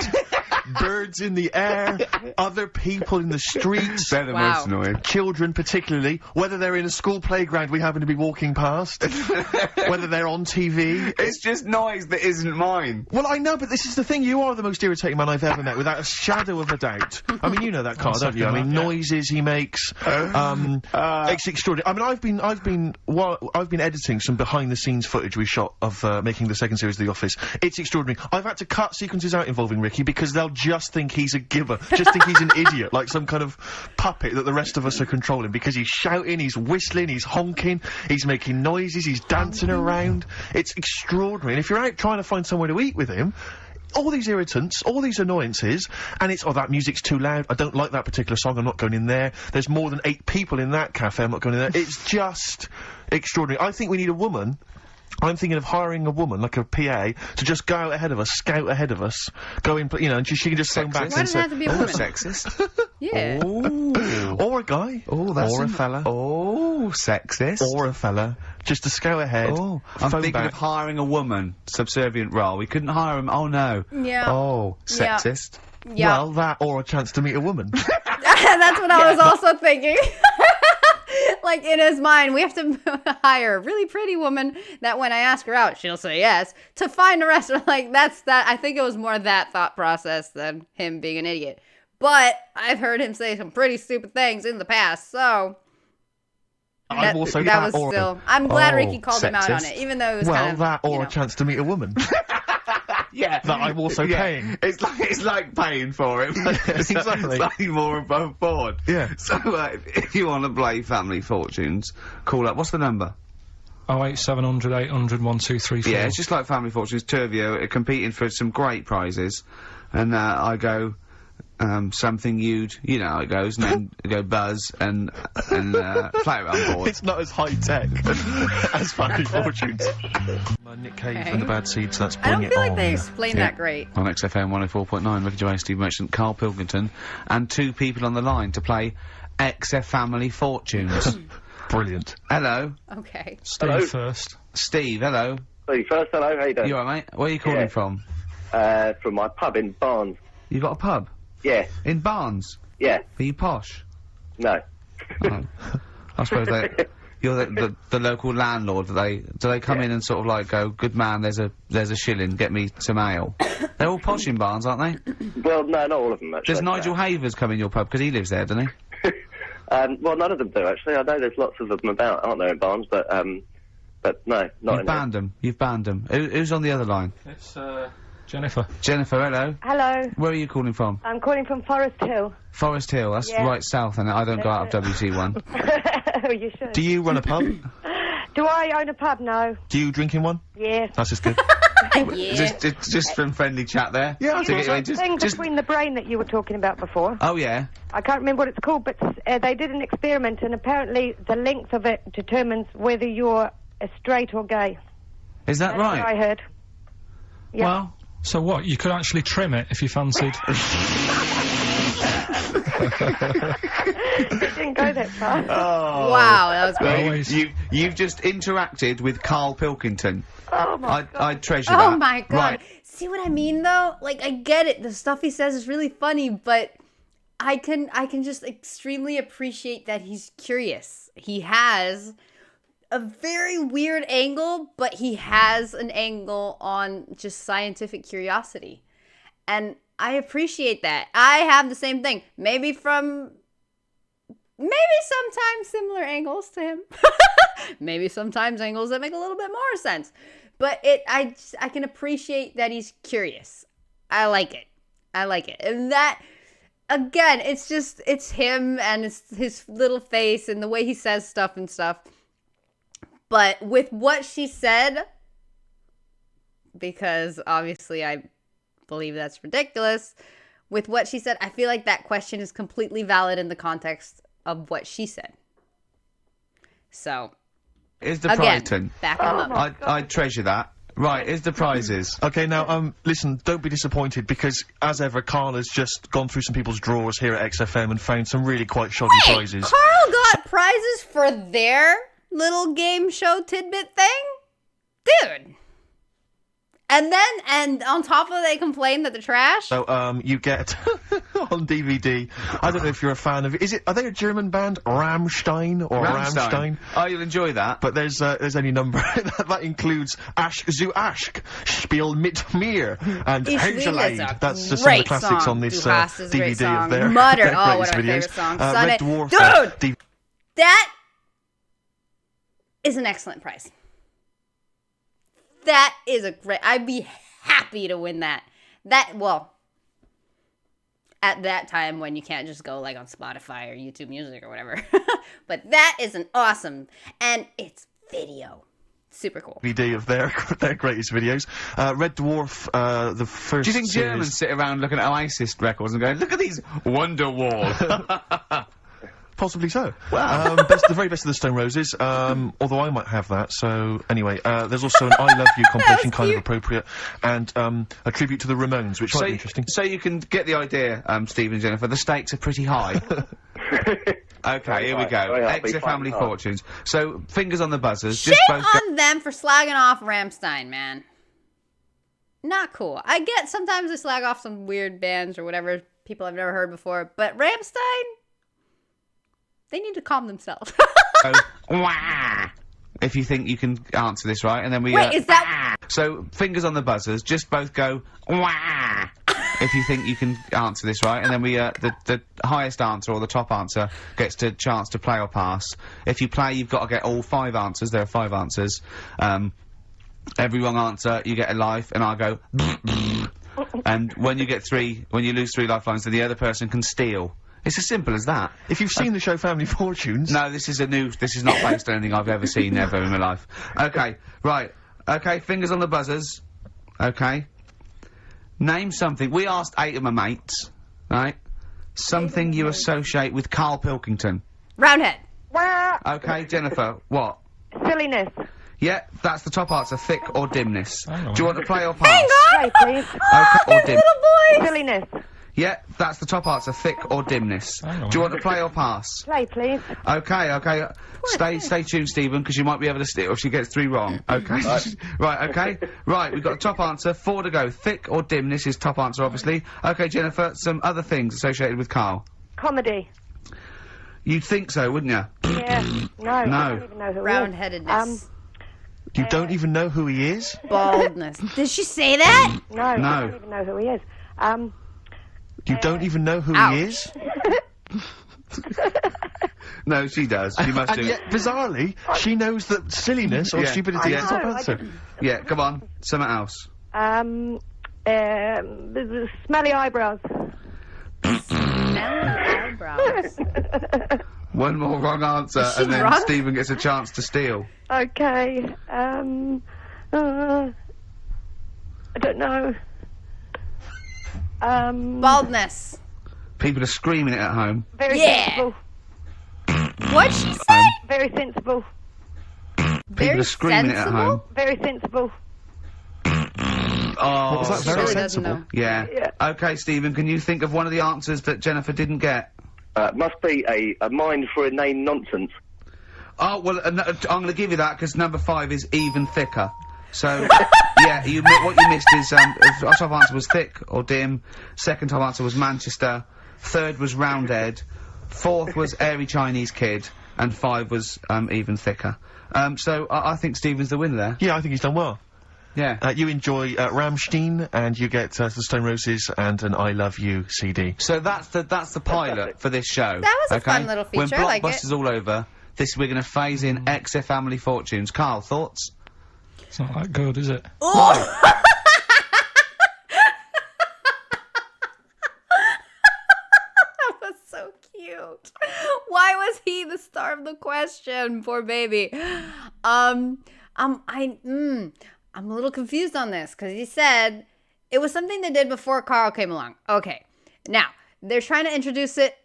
S5: birds in the air, other people in the streets.
S2: They're the
S1: Wow.
S2: most annoying.
S5: Children particularly, whether they're in a school playground we happen to be walking past, whether they're on TV.
S2: It's just noise that isn't mine.
S5: Well, I know, but this is the thing, you are the most irritating man I've ever met, without a shadow of a doubt. I mean, you know that, Carl, don't you? I mean, noises he makes, it's extraordinary. I mean, I've been editing some behind-the-scenes footage we shot of, making the second series of The Office. It's extraordinary. I've had to cut sequences out involving Ricky because they'll just think he's a giver, just think he's an idiot, like some kind of puppet that the rest of us are controlling, because he's shouting, he's whistling, he's honking, he's making noises, he's dancing around. It's extraordinary. And if you're out trying to find somewhere to eat with him, all these irritants, all these annoyances, and it's, oh, that music's too loud, I don't like that particular song, I'm not going in there, there's more than 8 people in that cafe, I'm not going in there. It's just extraordinary. I think we need a woman. I'm thinking of hiring a woman, like a PA, to just go out ahead of us, scout ahead of us, go in, you know, and she can just phone back
S1: Why
S5: and
S1: does it
S5: say,
S1: have to be a woman?
S2: Sexist.
S1: Yeah.
S5: or a guy,
S2: Oh, that's
S5: or a fella,
S2: Oh, sexist.
S5: or a fella, just to scout ahead,
S2: Oh, I'm
S5: phone
S2: thinking
S5: back.
S2: of hiring a woman, subservient role. We couldn't hire him. Oh no.
S1: Yeah.
S2: Oh,
S1: Yeah.
S2: sexist.
S1: Yeah.
S5: Well, that, or a chance to meet a woman.
S1: That's what I was also thinking. Like, in his mind, we have to hire a really pretty woman that when I ask her out, she'll say yes, to find a restaurant. Like, that's that. I think it was more that thought process than him being an idiot. But I've heard him say some pretty stupid things in the past, so...
S5: I've also
S1: that was still... I'm glad
S2: Oh,
S1: Ricky called him out on
S2: sexist.
S1: it, even though it was
S5: well,
S1: kind of,
S5: that, or
S1: you
S5: a
S1: know.
S5: chance to meet a woman.
S2: Yeah.
S5: that I'm also paying.
S2: It's like paying for it. It's
S5: Exactly.
S2: slightly more above board.
S5: Yeah.
S2: So, if you want to play Family Fortunes, call up. What's the number?
S4: 08700 800 1234.
S2: Yeah, it's just like Family Fortunes. Two of you are competing for some great prizes. And, I go, something you know how it goes, and then I go Buzz and play it on board.
S5: It's not as high-tech as Family Fortunes. Nick Cave and the Bad Seeds, that's
S1: I
S5: Bring
S1: don't
S5: It
S1: feel like
S5: On.
S1: they explained that great.
S2: On XFM 104.9, Ricky Gervais, Steve Merchant, Carl Pilkington, and two people on the line to play XF Family Fortunes.
S5: Brilliant.
S2: Hello.
S1: Okay.
S4: Steve
S6: Hello.
S4: first.
S2: Steve, hello.
S6: Steve first, hello, how you doing?
S2: You alright, mate? Where are you calling
S6: Yeah.
S2: from?
S6: From my pub in Barnes.
S2: You got a pub?
S6: Yeah,
S2: In Barnes?
S6: yeah,
S2: Are you posh?
S6: no.
S2: Oh. I suppose you're the local landlord. Do they come in and sort of like go, good man, there's a shilling, get me some ale? They're all posh in Barnes, aren't they?
S6: Well, no, not all of them, actually.
S2: Does Nigel Havers come in your pub? Because he lives there, doesn't he?
S6: Well, none of them do, actually. I know there's lots of them about, aren't there, in Barnes, but no, not
S2: You've
S6: in
S2: banned them. You've banned them. Who's on the other line?
S4: It's, Jennifer.
S2: Jennifer, hello.
S7: Hello,
S2: Where are you calling from?
S7: I'm calling from Forest Hill.
S2: Forest Hill. That's
S7: Yeah.
S2: right south, and I don't go out of WC1.
S7: Oh, you should.
S5: Do you run a pub?
S7: Do I own a pub? No.
S5: Do you drink in one?
S7: Yes.
S5: That's just good.
S1: Yeah.
S2: Just from friendly chat there.
S5: Yeah, I
S7: You
S5: think
S7: know
S5: so.
S7: that thing between the brain that you were talking about before?
S2: Oh yeah.
S7: I can't remember what it's called, but they did an experiment, and apparently the length of it determines whether you're straight or gay.
S2: Is that
S7: That's what I
S2: right?
S7: heard. Yeah.
S4: Well, so what? You could actually trim it if you fancied.
S7: It didn't go that far.
S2: Oh.
S1: Wow, that was great.
S4: Always.
S2: You've just interacted with Carl Pilkington.
S7: Oh my God.
S2: I treasure that.
S1: Oh my god.
S2: Right.
S1: See what I mean though? Like I get it. The stuff he says is really funny, but I can just extremely appreciate that he's curious. He has a very weird angle, but he has an angle on just scientific curiosity. And I appreciate that. I have the same thing. Maybe sometimes similar angles to him. Maybe sometimes angles that make a little bit more sense. But I can appreciate that he's curious. I like it. And that, again, it's him and it's his little face and the way he says stuff and stuff. But with what she said, because obviously I believe that's ridiculous, with what she said, I feel like that question is completely valid in the context of what she said. So,
S2: Is the
S1: again,
S2: Brighton?
S1: back him up.
S2: I treasure that. Right, is the prizes?
S5: Okay, now, listen, don't be disappointed, because, as ever, Carl has just gone through some people's drawers here at XFM and found some really quite shoddy prizes.
S1: Carl got prizes for their little game show tidbit thing? Dude. And on top of it, they complain that they're trash?
S5: So, you get, on DVD, I don't know if you're a fan of, are they a German band? Rammstein or Rammstein?
S2: Oh, you'll enjoy that.
S5: But there's any number, that includes Asch zu Asch, Spiel mit mir, and
S1: Ich will
S5: Helgeleit.
S1: is a
S5: That's just some of the
S1: great
S5: classics
S1: song.
S5: on this,
S1: Du hast is a great
S5: DVD of
S1: song.
S5: their,
S1: Mutter.
S5: their
S1: Oh,
S5: greatest
S1: one of my
S5: videos.
S1: favorite songs.
S5: Red
S1: Sunday.
S5: Dwarf,
S1: Dude! That is an excellent prize. That is a great... I'd be happy to win that. At that time when you can't just go, like, on Spotify or YouTube Music or whatever. But that is an awesome... And it's video. Super cool.
S5: DVD of their greatest videos. Red Dwarf, the first
S2: Do you think
S5: series.
S2: Germans sit around looking at Oasis records and going, look at these Wonderwall?
S5: Possibly so. Wow. The very best of the Stone Roses, although I might have that, so anyway, there's also an I Love You compilation, kind of appropriate, and a tribute to the Ramones, which might be interesting.
S2: So you can get the idea, Steve and Jennifer, the stakes are pretty high. Okay, here we go. Extra Family Fortunes. So, fingers on the buzzers.
S1: Shame
S2: just both
S1: on them for slagging off Rammstein, man. Not cool. I get sometimes they slag off some weird bands or whatever, people I've never heard before, but Rammstein, they need to calm themselves.
S2: Wah! If you think you can answer this right, and then we...
S1: Wait, is that...
S2: So, fingers on the buzzers, just both go, wah! If you think you can answer this right, and then we, the highest answer or the top answer gets the chance to play or pass. If you play, you've got to get all 5 answers. There are 5 answers. Every wrong answer, you get a life, and I go. And when you lose 3 lifelines, then the other person can steal. It's as simple as that.
S5: If you've seen the show Family Fortunes...
S2: No, this is not based on anything I've ever seen ever in my life. Okay, right. Okay, fingers on the buzzers. Okay. Name something. We asked 8 of my mates, right? Something you associate with Carl Pilkington.
S1: Roundhead.
S2: Okay, Jennifer, what?
S7: Silliness.
S2: Yeah, that's the top answer, thick or dimness.
S4: Hang on.
S2: Do you want to play or pass?
S7: Play, please.
S2: Okay, or dim.
S1: Little boys.
S7: Silliness.
S2: Yeah, that's the top answer, thick or dimness.
S4: Hang on.
S2: Do you want to play or pass?
S7: Play, please.
S2: Okay. Stay tuned, Stephen, because you might be able to steal if she gets 3 wrong. Okay. Right, okay. Right, we've got a top answer, 4 to go. Thick or dimness is top answer, obviously. Okay, Jennifer, some other things associated with Carl.
S7: Comedy.
S2: You'd think so, wouldn't you?
S7: Yeah. No. I don't even know who he is.
S1: Roundheadedness.
S5: You don't even know who he is?
S1: Baldness. Did she say that?
S7: No. I
S2: No.
S7: don't even know who he is.
S5: You don't even know who
S1: Ouch.
S5: he is?
S2: No, she does. She must
S5: And
S2: do
S5: yet, bizarrely, she knows that silliness or
S2: Yeah.
S5: stupidity is the top
S7: I know, I
S5: answer.
S2: it. Yeah, come on. Something else.
S7: Smelly eyebrows.
S1: Eyebrows.
S2: One more wrong answer,
S1: Is she
S2: and then
S1: drunk?
S2: Stephen gets a chance to steal.
S7: Okay. I don't know.
S1: Baldness.
S2: People are screaming it at home.
S7: Very
S1: Yeah.
S7: sensible.
S1: What'd she say?
S7: Very sensible.
S2: People are screaming it at home.
S7: Very sensible.
S2: Oh,
S5: What was that?
S1: She
S5: Very
S1: really doesn't
S5: sensible.
S1: know.
S2: Yeah.
S7: Yeah.
S2: Okay, Stephen, can you think of one of the answers that Jennifer didn't get?
S6: Must be a mind for inane nonsense.
S2: Oh, well, I'm going to give you that, because number 5 is even thicker. So, yeah, what you missed is, our top answer was thick or dim, second top answer was Manchester, third was roundhead, fourth was airy Chinese kid, and 5 was, even thicker. So, I think Stephen's the winner there.
S5: Yeah, I think he's done well.
S2: Yeah.
S5: You enjoy Rammstein, and you get the Stone Roses and an I Love You CD.
S2: So that's the pilot for this show.
S1: That was a
S2: okay?
S1: fun little feature,
S2: When
S1: I like it.
S2: Blockbusters all over, we're going to phase in XF Family Fortunes. Carl, thoughts?
S4: It's not that good, is it?
S1: That was so cute. Why was he the star of the question? Poor baby. I'm a little confused on this because he said it was something they did before Carl came along. Okay, now they're trying to introduce it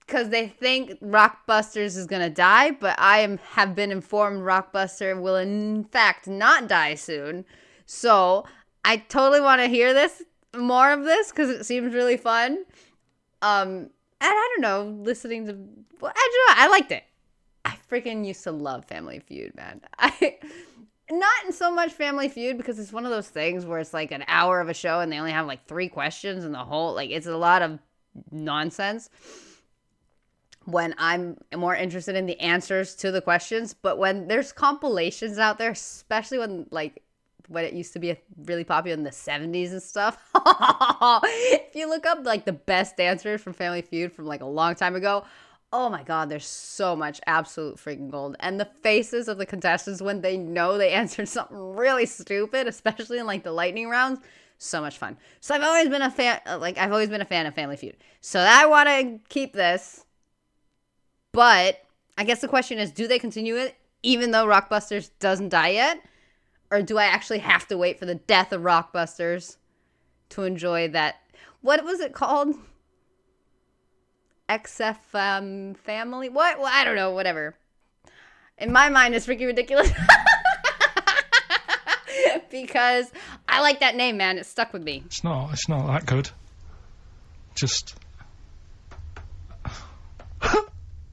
S1: because they think Rockbusters is gonna die, but I have been informed Rockbuster will in fact not die soon. So I totally want to hear more of this because it seems really fun. And I don't know, listening to, well, I don't know, I liked it. I freaking used to love Family Feud, man. Not so much Family Feud because it's one of those things where it's like an hour of a show and they only have like 3 questions and the whole, like, it's a lot of nonsense. When I'm more interested in the answers to the questions, but when there's compilations out there, especially when it used to be really popular in the 70s and stuff. If you look up like the best answers from Family Feud from like a long time ago, oh my god, there's so much absolute freaking gold. And the faces of the contestants when they know they answered something really stupid, especially in like the lightning rounds, so much fun. So I've always been a fan, of Family Feud. So I want to keep this. But I guess the question is, do they continue it even though Rockbusters doesn't die yet? Or do I actually have to wait for the death of Rockbusters to enjoy that? What was it called? XFM Family? What? Well, I don't know, whatever. In my mind, it's freaking ridiculous. Because I like that name, man. It stuck with me.
S4: It's not that good. Just...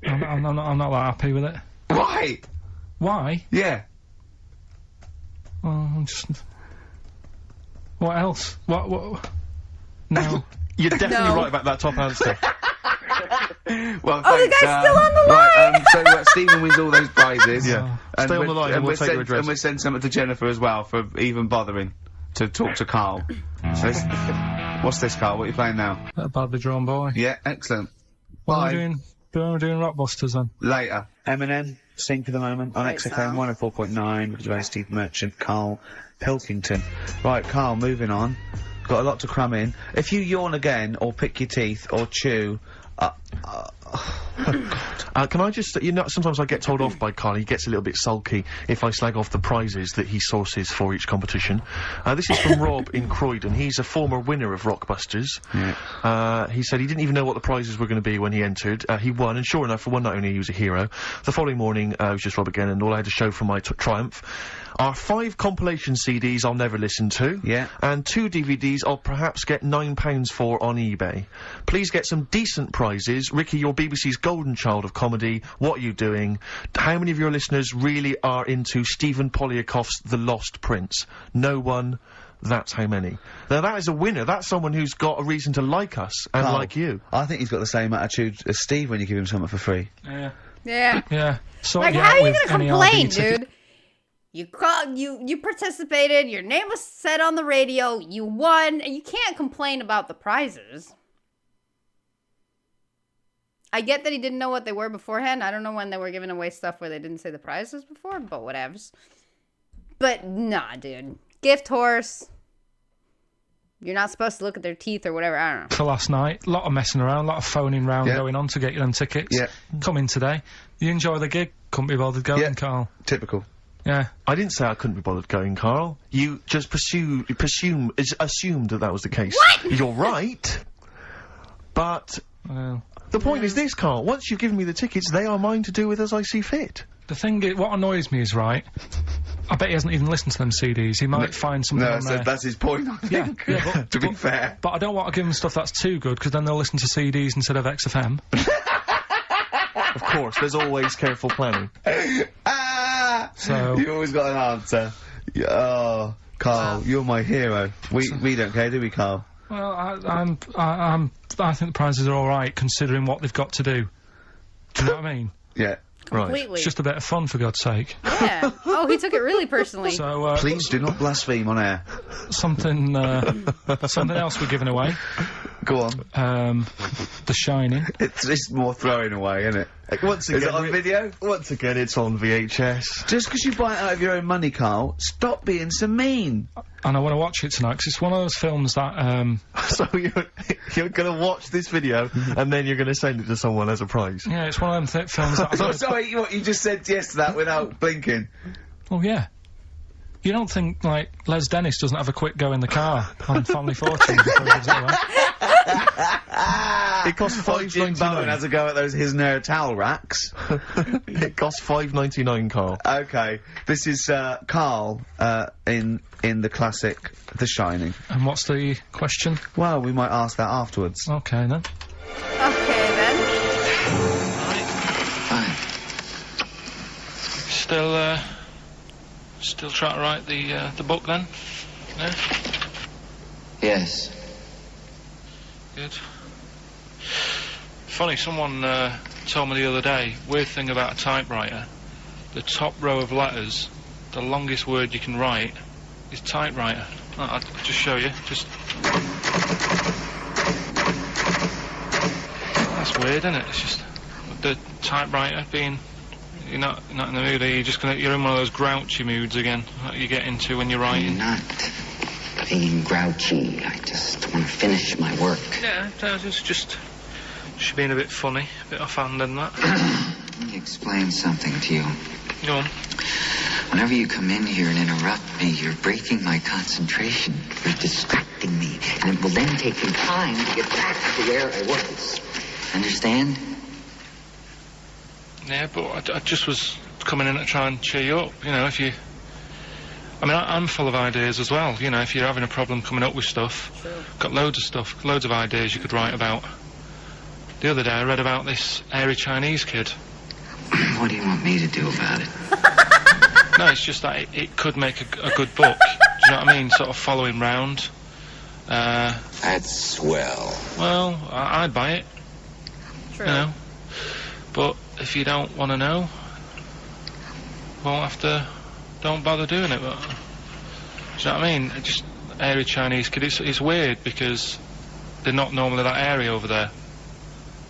S4: I'm not that happy with it.
S2: Why?
S4: Why?
S2: Yeah.
S4: Well, I'm just... What else? What? No.
S5: You're definitely
S1: No.
S5: right about that top answer.
S2: Well,
S1: Oh, the
S2: thanks,
S1: guy's still on the
S2: Right, so Stephen wins all those prizes.
S5: Yeah.
S2: And
S5: Stay on the line and we'll take your address.
S2: And we'll send something to Jennifer as well for even bothering to talk to Carl. So what's this, Carl? What are you playing now?
S4: That badly drawn boy.
S2: Yeah, excellent.
S4: What
S2: Bye.
S4: am I doing? Doing Rockbusters then?
S2: Later. Eminem. Sync for the moment on
S1: Great
S2: XFM
S1: song.
S2: 104.9 with Gervais, Steve Merchant, Carl Pilkington. Right, Carl, moving on. Got a lot to cram in. If you yawn again, or pick your teeth, or chew,
S5: can I just, sometimes I get told off by Carl, he gets a little bit sulky if I slag off the prizes that he sources for each competition. This is from Rob in Croydon. He's a former winner of Rockbusters.
S2: Yeah.
S5: He said he didn't even know what the prizes were going to be when he entered. He won, and sure enough, for one night only, he was a hero. The following morning, it was just Rob again, and all I had to show for my triumph are 5 compilation CDs I'll never listen to.
S2: Yeah.
S5: And 2 DVDs I'll perhaps get £9 for on eBay. Please get some decent prizes. Ricky, you're BBC's golden child of comedy. What are you doing? How many of your listeners really are into Stephen Polyakoff's The Lost Prince? No one. That's how many. Now that is a winner. That's someone who's got a reason to like us and
S2: Carl,
S5: like you.
S2: I think he's got the same attitude as Steve when you give him something for free.
S4: Yeah.
S1: Yeah.
S4: Yeah. So
S1: Like, how are you gonna complain, dude? You participated, your name was said on the radio, you won, and you can't complain about the prizes. I get that he didn't know what they were beforehand. I don't know when they were giving away stuff where they didn't say the prizes before, but whatevs. But nah, dude. Gift horse. You're not supposed to look at their teeth or whatever, I don't know.
S4: For last night, a lot of messing around, a lot of phoning round going on to get you them tickets.
S2: Yeah.
S4: Come in today. You enjoy the gig, couldn't be bothered going, Carl.
S2: Typical.
S4: Yeah.
S5: I didn't say I couldn't be bothered going, Carl. You just assumed that was the case.
S1: What?
S5: You're right. But
S4: Well,
S5: the point is this, Carl. Once you've given me the tickets, they are mine to do with as I see fit.
S4: the thing is, what annoys me is, right, I bet he hasn't even listened to them CDs. He might find something on there.
S2: That's his point, I think.
S4: Yeah,
S2: to be fair.
S4: But I don't want to give them stuff that's too good, because then they'll listen to CDs instead of XFM.
S5: Of course, there's always careful planning.
S4: So
S2: You always got an answer. Oh, Carl, you're my hero. We don't care, do we, Carl?
S4: Well, I think the prizes are all right considering what they've got to do. Do you know what I mean?
S2: Yeah.
S1: Completely.
S4: It's just a bit of fun, for God's sake.
S1: Yeah. Oh, he took it really personally.
S4: So
S2: Please do not blaspheme on air.
S4: something else we're giving away.
S2: Go on.
S4: The Shining.
S2: It's more throwing away, isn't it?
S5: Once
S2: Is it on video?
S5: Once again, it's on VHS.
S2: Just because you buy it out of your own money, Carl, stop being so mean.
S4: And I want to watch it tonight, because it's one of those films that,
S5: So you're gonna watch this video and then you're gonna send it to someone as a prize.
S4: yeah, it's one of them films that...
S2: Oh, sorry, what you just said yes to that without blinking.
S4: Oh, yeah. You don't think, like, Les Dennis doesn't have a quick go in the car on Family Fortune before he gives it away?
S5: It costs
S2: Jim Bowen has
S5: $5.99.
S2: a go at those his and her towel racks.
S5: It costs $5.99, Carl.
S2: Okay, this is Carl in the classic The Shining.
S4: And what's the question?
S2: Well, we might ask that afterwards.
S4: Okay, then.
S1: Okay, then.
S4: Still trying to write the book, then? Yeah?
S8: Yes.
S4: Good. Funny, someone told me the other day, weird thing about a typewriter, the top row of letters, the longest word you can write is typewriter. I'll just show you, That's weird, isn't it? It's just the typewriter being... You're not in the mood, are you? You're in one of those grouchy moods again, that you get into when you're writing.
S8: I'm not being grouchy. I just want to finish my work.
S4: Yeah, it's just being a bit funny, a bit offhand and that.
S8: Let me explain something to you.
S4: Go on.
S8: Whenever you come in here and interrupt me, you're breaking my concentration. You're distracting me. And it will then take me time to get back to where I was. Understand?
S4: Yeah, but I just was coming in to try and cheer you up, you know, if you... I mean, I'm full of ideas as well, you know, if you're having a problem coming up with stuff.
S1: True.
S4: Got loads of stuff, loads of ideas you could write about. The other day I read about this airy Chinese kid.
S8: What do you want me to do about it?
S4: No, it's just that it could make a good book. Do you know what I mean? Sort of following round.
S8: That's swell.
S4: Well, I'd buy it,
S1: True.
S4: you know. But if you don't want to know, don't bother doing it. But, do you know what I mean? Just airy Chinese kid. It's weird because they're not normally that airy over there.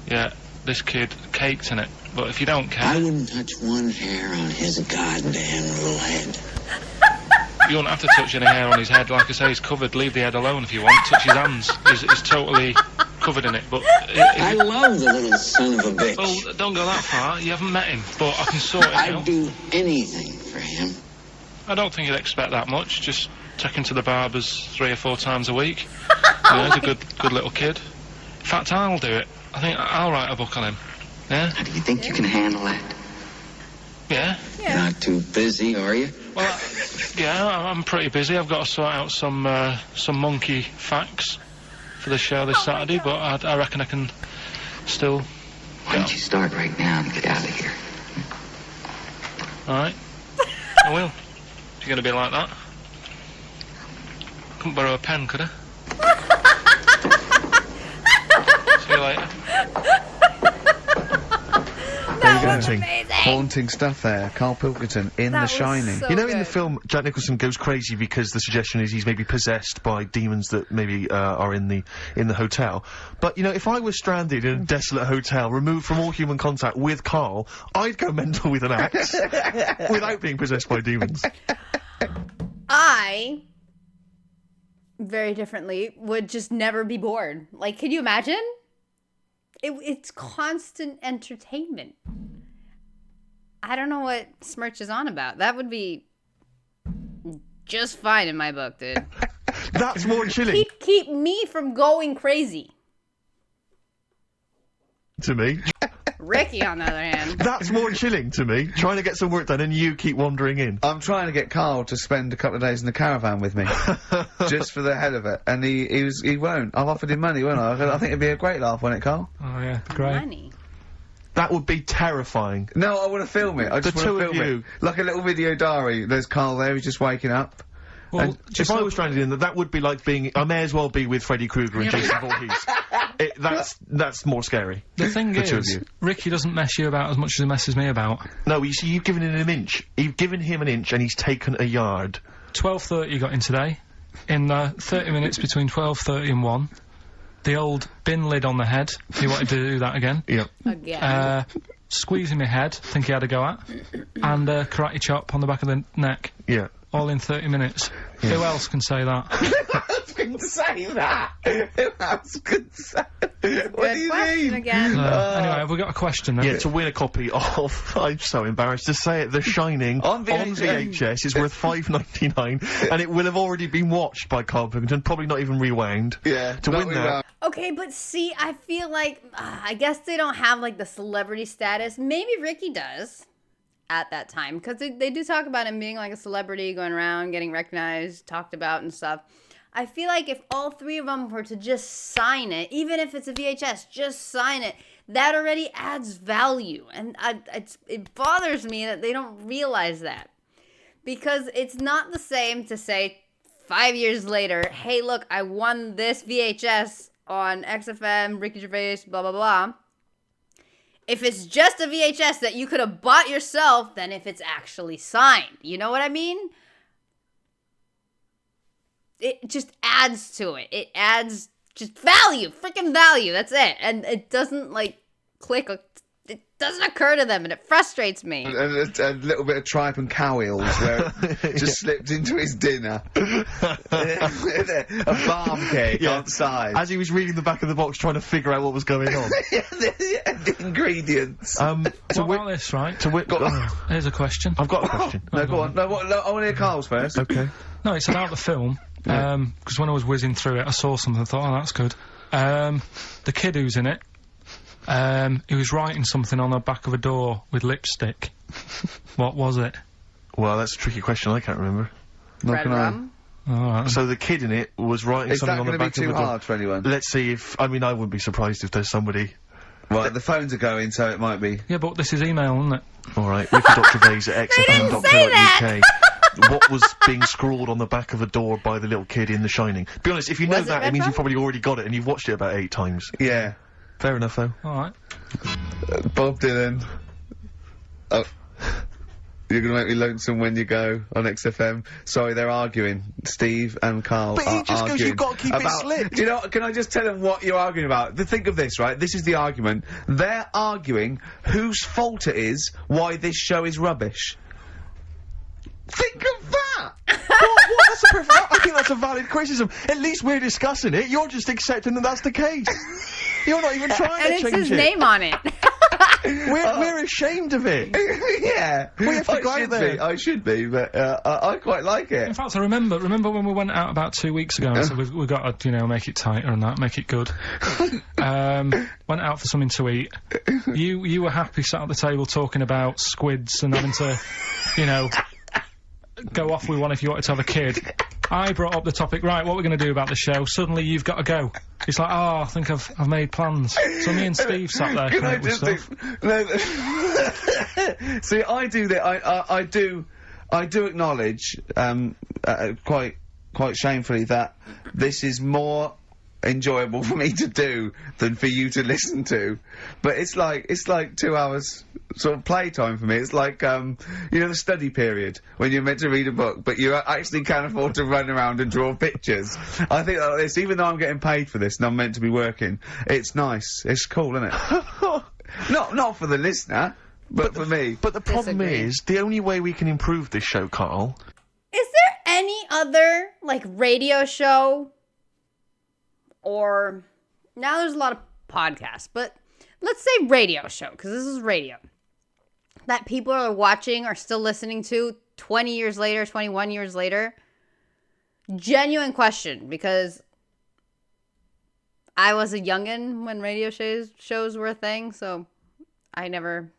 S4: Yeah, this kid caked in it. but if you don't care...
S8: I wouldn't touch one hair on his goddamn little head.
S4: You won't have to touch any hair on his head. Like I say, he's covered. Leave the head alone if you want. Touch his hands. He's totally covered in it. But
S8: I love the little son of a bitch.
S4: Well, don't go that far. You haven't met him. But I can sort it out.
S8: I'd do anything for him.
S4: I don't think he'd expect that much. Just take him to the barbers 3 or 4 times a week. He's a good little kid. In fact, I'll do it. I think I'll write a book on him. Yeah?
S8: How do you think you can handle that?
S4: Yeah?
S8: You're not too busy, are you?
S4: Well, yeah, I'm pretty busy. I've got to sort out some monkey facts for the show this Saturday, but I reckon I can still...
S8: Why don't you start right now and get out of here?
S4: Alright. I will. If you're going to be like that. Couldn't borrow a pen, could I? See you later.
S2: Haunting stuff there. Carl Pilkington in The Shining.
S1: So
S5: you know, in the film, Jack Nicholson goes crazy because the suggestion is he's maybe possessed by demons that maybe are in the hotel. But you know, if I was stranded in a desolate hotel, removed from all human contact with Carl, I'd go mental with an axe without being possessed by demons.
S1: I, very differently, would just never be bored. Like, can you imagine? It's constant entertainment. I don't know what Smirch is on about. That would be just fine in my book, dude.
S5: That's more chilling.
S1: Keep me from going crazy.
S5: To me.
S1: Ricky, on the other hand.
S5: That's more chilling to me. Trying to get some work done and you keep wandering in.
S2: I'm trying to get Carl to spend a couple of days in the caravan with me. Just for the hell of it. And he won't. I've offered him money, won't I? I think it'd be a great laugh, won't it, Carl?
S4: Oh, yeah. Great.
S1: Money.
S5: That would be terrifying.
S2: No, I want to film it. I just want to film it. Like a little video diary. There's Carl there, he's just waking up.
S4: Well,
S5: if I was stranded in that would be like being... I may as well be with Freddy Krueger and Jason Voorhees. That's more scary.
S4: The thing is, Ricky doesn't mess you about as much as he messes me about.
S5: No, you see, you've given him an inch. You've given him an inch and he's taken a yard.
S4: 12:30 got in today. In 30 minutes between 12:30 and 1. The old bin lid on the head. He wanted to do that again.
S5: Yep.
S1: Again.
S4: Squeezing my head, think he had a go at. And karate chop on the back of the neck.
S5: Yeah.
S4: All in 30 minutes. Yeah. Who else can say that?
S2: Who else can say that? Who else can say that? What do you mean?
S1: Again.
S4: Anyway, have we got a question then?
S5: Yeah, to win a copy of, I'm so embarrassed to say it, The Shining on VHS is worth $5.99 and it will have already been watched by Carl Pilkington, probably not even rewound.
S2: Yeah.
S5: To win that.
S1: Okay, but see, I feel like, I guess they don't have, like, the celebrity status. Maybe Ricky does. At that time, because they do talk about him being like a celebrity, going around, getting recognized, talked about and stuff. I feel like if all 3 of them were to just sign it, even if it's a VHS, just sign it, that already adds value. And it bothers me that they don't realize that. Because it's not the same to say 5 years later, hey, look, I won this VHS on XFM, Ricky Gervais, blah, blah, blah. If it's just a VHS that you could have bought yourself, than if it's actually signed. You know what I mean? It just adds to it. It adds just value. Freaking value. That's it. And it doesn't, like, click. It doesn't occur to them, and it frustrates me.
S2: A little bit of tripe and cow eels where it just slipped into his dinner. A barm cake outside.
S5: As he was reading the back of the box trying to figure out what was going on.
S2: The ingredients.
S4: What about this, right? Here's a question.
S5: I've got a question.
S2: No, go on. No, I want to hear Carl's first.
S5: Okay.
S4: No, it's about the film. Because when I was whizzing through it, I saw something and thought, oh, that's good. The kid who's in it, he was writing something on the back of a door with lipstick. What was it?
S5: Well, that's a tricky question. I can't remember.
S1: Red rum.
S4: Alright.
S5: So the kid in it was writing something on the back of the door.
S2: Is that going to be too hard for anyone?
S5: Let's see if... I mean, I wouldn't be surprised if there's somebody...
S2: Right, the phones are going, so it might be.
S4: Yeah, but this is email, isn't it?
S5: Alright, Ricky.Gervais at xfm.co.uk. What was being scrawled on the back of a door by the little kid in The Shining? Be honest, if you know that, it means you've probably already got it and you've watched it about 8 times.
S2: Yeah.
S5: Fair enough, though.
S4: Alright.
S2: Bob Dylan. Oh. You're gonna make me lonesome when you go on XFM. Sorry, they're arguing. Steve and Carl
S5: But
S2: are
S5: he just goes, you've got to keep it slick.
S2: Do you know, can I just tell them what you're arguing about? Think of this, right? This is the argument. They're arguing whose fault it is why this show is rubbish. Think of that!
S5: What? That's a I think that's a valid criticism. At least we're discussing it. You're just accepting that that's the case. You're not even trying to
S1: And
S5: change
S1: it's his
S5: it.
S1: name on it.
S5: We're ashamed of it.
S2: Yeah.
S5: We have to go out there.
S2: I should be, but I quite like it.
S4: In fact, I remember when we went out about 2 weeks ago and said we've got to, you know, make it tighter and that, make it good. Went out for something to eat. You were happy sat at the table talking about squids and having to, you know, go off with one if you wanted to have a kid. I brought up the topic, right, what we're going to do about the show. Suddenly you've got to go. It's like, oh, I think I've made plans. So me and Steve sat there coming up with stuff.
S2: See, I do that. I do acknowledge, quite shamefully, that this is more enjoyable for me to do than for you to listen to. But it's like 2 hours sort of playtime for me. It's like, you know, the study period when you're meant to read a book, but you actually can't afford to run around and draw pictures. I think like this, even though I'm getting paid for this and I'm meant to be working, it's nice. It's cool, isn't it? Not for the listener, but for me.
S5: But the problem is, the only way we can improve this show, Carl...
S1: Is there any other, like, radio show, or... Now there's a lot of podcasts, but let's say radio show, because this is radio, that people are watching or still listening to 20 years later, 21 years later? Genuine question, because I was a youngin' when radio shows were a thing, so I'd never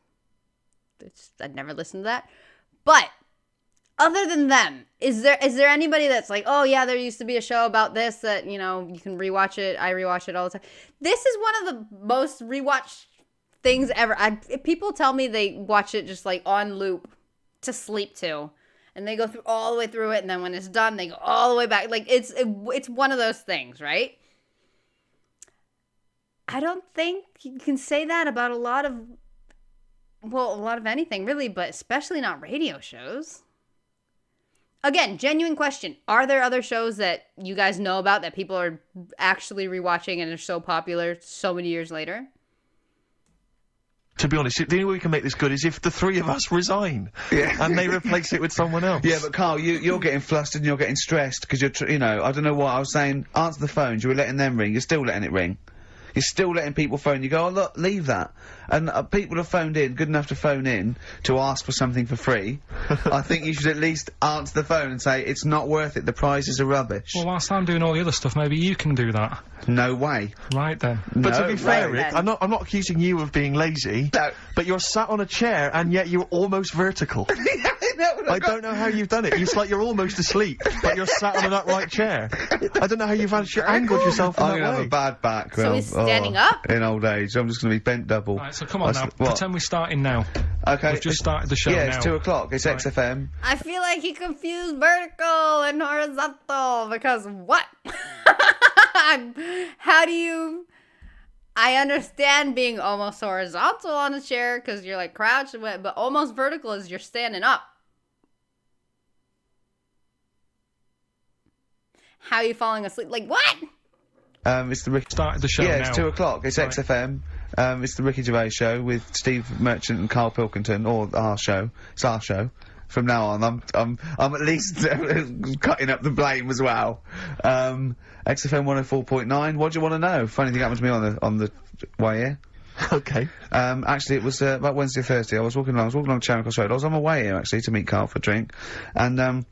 S1: listened to that. But other than them, is there anybody that's like, oh yeah, there used to be a show about this that, you know, you can rewatch it. I rewatch it all the time. This is one of the most rewatched things ever. People tell me they watch it just like on loop to sleep to, and they go through all the way through it, and then when it's done, they go all the way back. Like it's one of those things, right? I don't think you can say that about a lot of anything really, but especially not radio shows. Again, genuine question. Are there other shows that you guys know about that people are actually rewatching and are so popular so many years later?
S5: To be honest, the only way we can make this good is if the three of us resign.
S2: Yeah.
S5: And they replace it with someone else.
S2: Yeah, but Carl, you're getting flustered and you're getting stressed because you're, you know, I don't know what I was saying. Answer the phones. You were letting them ring. You're still letting it ring. You're still letting people phone. You go, oh look, leave that. And people have phoned in, good enough to phone in to ask for something for free. I think you should at least answer the phone and say it's not worth it. The prizes are rubbish.
S4: Well, whilst I'm doing all the other stuff, maybe you can do that.
S2: No way.
S4: Right then.
S5: But
S2: No
S5: to be fair,
S2: way.
S5: Rick, I'm not accusing you of being lazy.
S2: No.
S5: But you're sat on a chair and yet you're almost vertical. I don't know how you've done it. It's like you're almost asleep, but you're sat on an upright chair. I don't know how you've angled yourself in
S2: I'm
S5: that
S2: gonna
S5: way.
S2: have a bad back.
S1: So he's standing up?
S2: In old age. I'm just gonna be bent double.
S4: Right, so come on now.
S2: What?
S4: Pretend we're starting now.
S2: Okay.
S4: We've just started the show
S2: Yeah,
S4: now.
S2: it's 2 o'clock. It's
S4: Right.
S2: XFM.
S1: I feel like he confused vertical and horizontal because what? How do you... I understand being almost horizontal on a chair because you're like crouched, but almost vertical is you're standing up. How are you falling asleep? Like what?
S2: It's the Ricky...
S4: Started the show
S2: Yeah,
S4: now.
S2: it's 2 o'clock. It's
S4: Right.
S2: XFM. It's the Ricky Gervais show with Steve Merchant and Carl Pilkington, or our show. It's our show. From now on, I'm at least cutting up the blame as well. XFM 104.9. What do you want to know? Funny thing happened to me on the way here.
S5: Okay.
S2: Actually, it was about Wednesday or Thursday. I was walking along Charing Cross Road. I was on my way here actually to meet Carl for a drink, and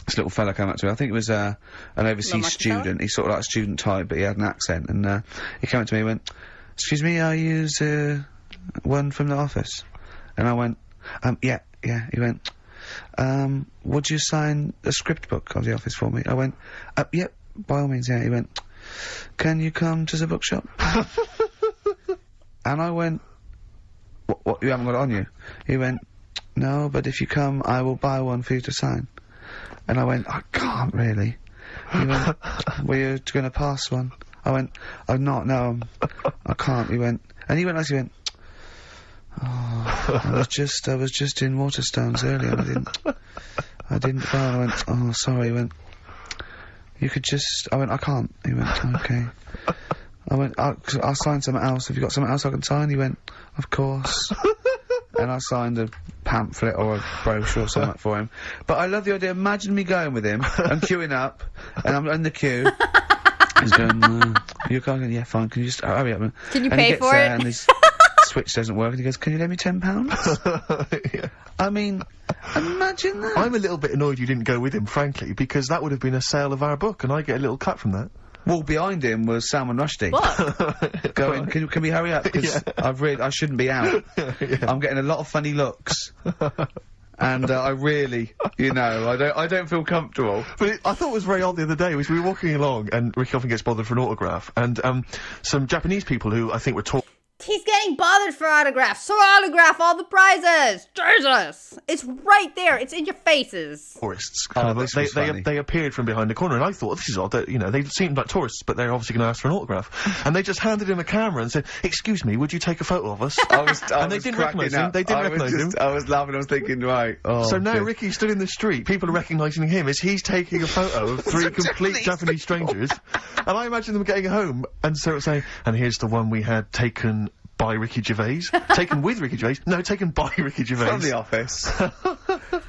S2: this little fella came up to me. I think it was an overseas student. He's sort of like a student type, but he had an accent, and he came up to me and went, "Excuse me, are you one from the office?" And I went, yeah. He went, would you sign a script book of the office for me? I went, yep, by all means, yeah. He went, can you come to the bookshop? And I went, what, you haven't got it on you? He went, no, but if you come, I will buy one for you to sign. And I went, I can't really. He went, were you going to pass one? I went, I'm not, no, I can't. He went, oh. I was just in Waterstones earlier and I didn't go. I went, oh, sorry. He went, you could just, I went, I can't. He went, okay. I went, I'll sign something else. Have you got something else I can sign? He went, of course. And I signed a pamphlet or a brochure or something for him. But I love the idea. Imagine me going with him and queuing up, and I'm in the queue. He's going, you're going, yeah, fine. Can you just hurry up?
S1: Can you pay for it?
S2: And his switch doesn't work, and he goes, can you lend me £10?
S5: Yeah.
S2: I mean, imagine that.
S5: I'm a little bit annoyed you didn't go with him, frankly, because that would have been a sale of our book, and I get a little cut from that.
S2: Well, behind him was Salman Rushdie.
S1: What?
S2: Going, can we hurry up? Because I shouldn't be out.
S5: Yeah.
S2: I'm getting a lot of funny looks. And, I really, you know, I don't feel comfortable.
S5: But I thought it was very odd the other day, was we were walking along, and Ricky often gets bothered for an autograph, and, some Japanese people who I think were talking.
S1: He's getting bothered for autographs. So autograph all the prizes. Jesus. It's right there. It's in your faces.
S5: Tourists.
S2: Oh, this was funny.
S5: They appeared from behind the corner, and I thought, this is odd, that, you know, they seemed like tourists, but they're obviously going to ask for an autograph. And they just handed him a camera and said, excuse me, would you take a photo of us? And they didn't recognise him. They didn't recognise him.
S2: I was laughing, I was thinking, right, oh.
S5: So now
S2: good.
S5: Ricky stood in the street, people are recognising him as he's taking a photo of three complete Japanese strangers. And I imagine them getting home and sort of saying, and here's the one we had taken by Ricky Gervais. Taken with Ricky Gervais. No, taken by Ricky Gervais.
S2: From The Office.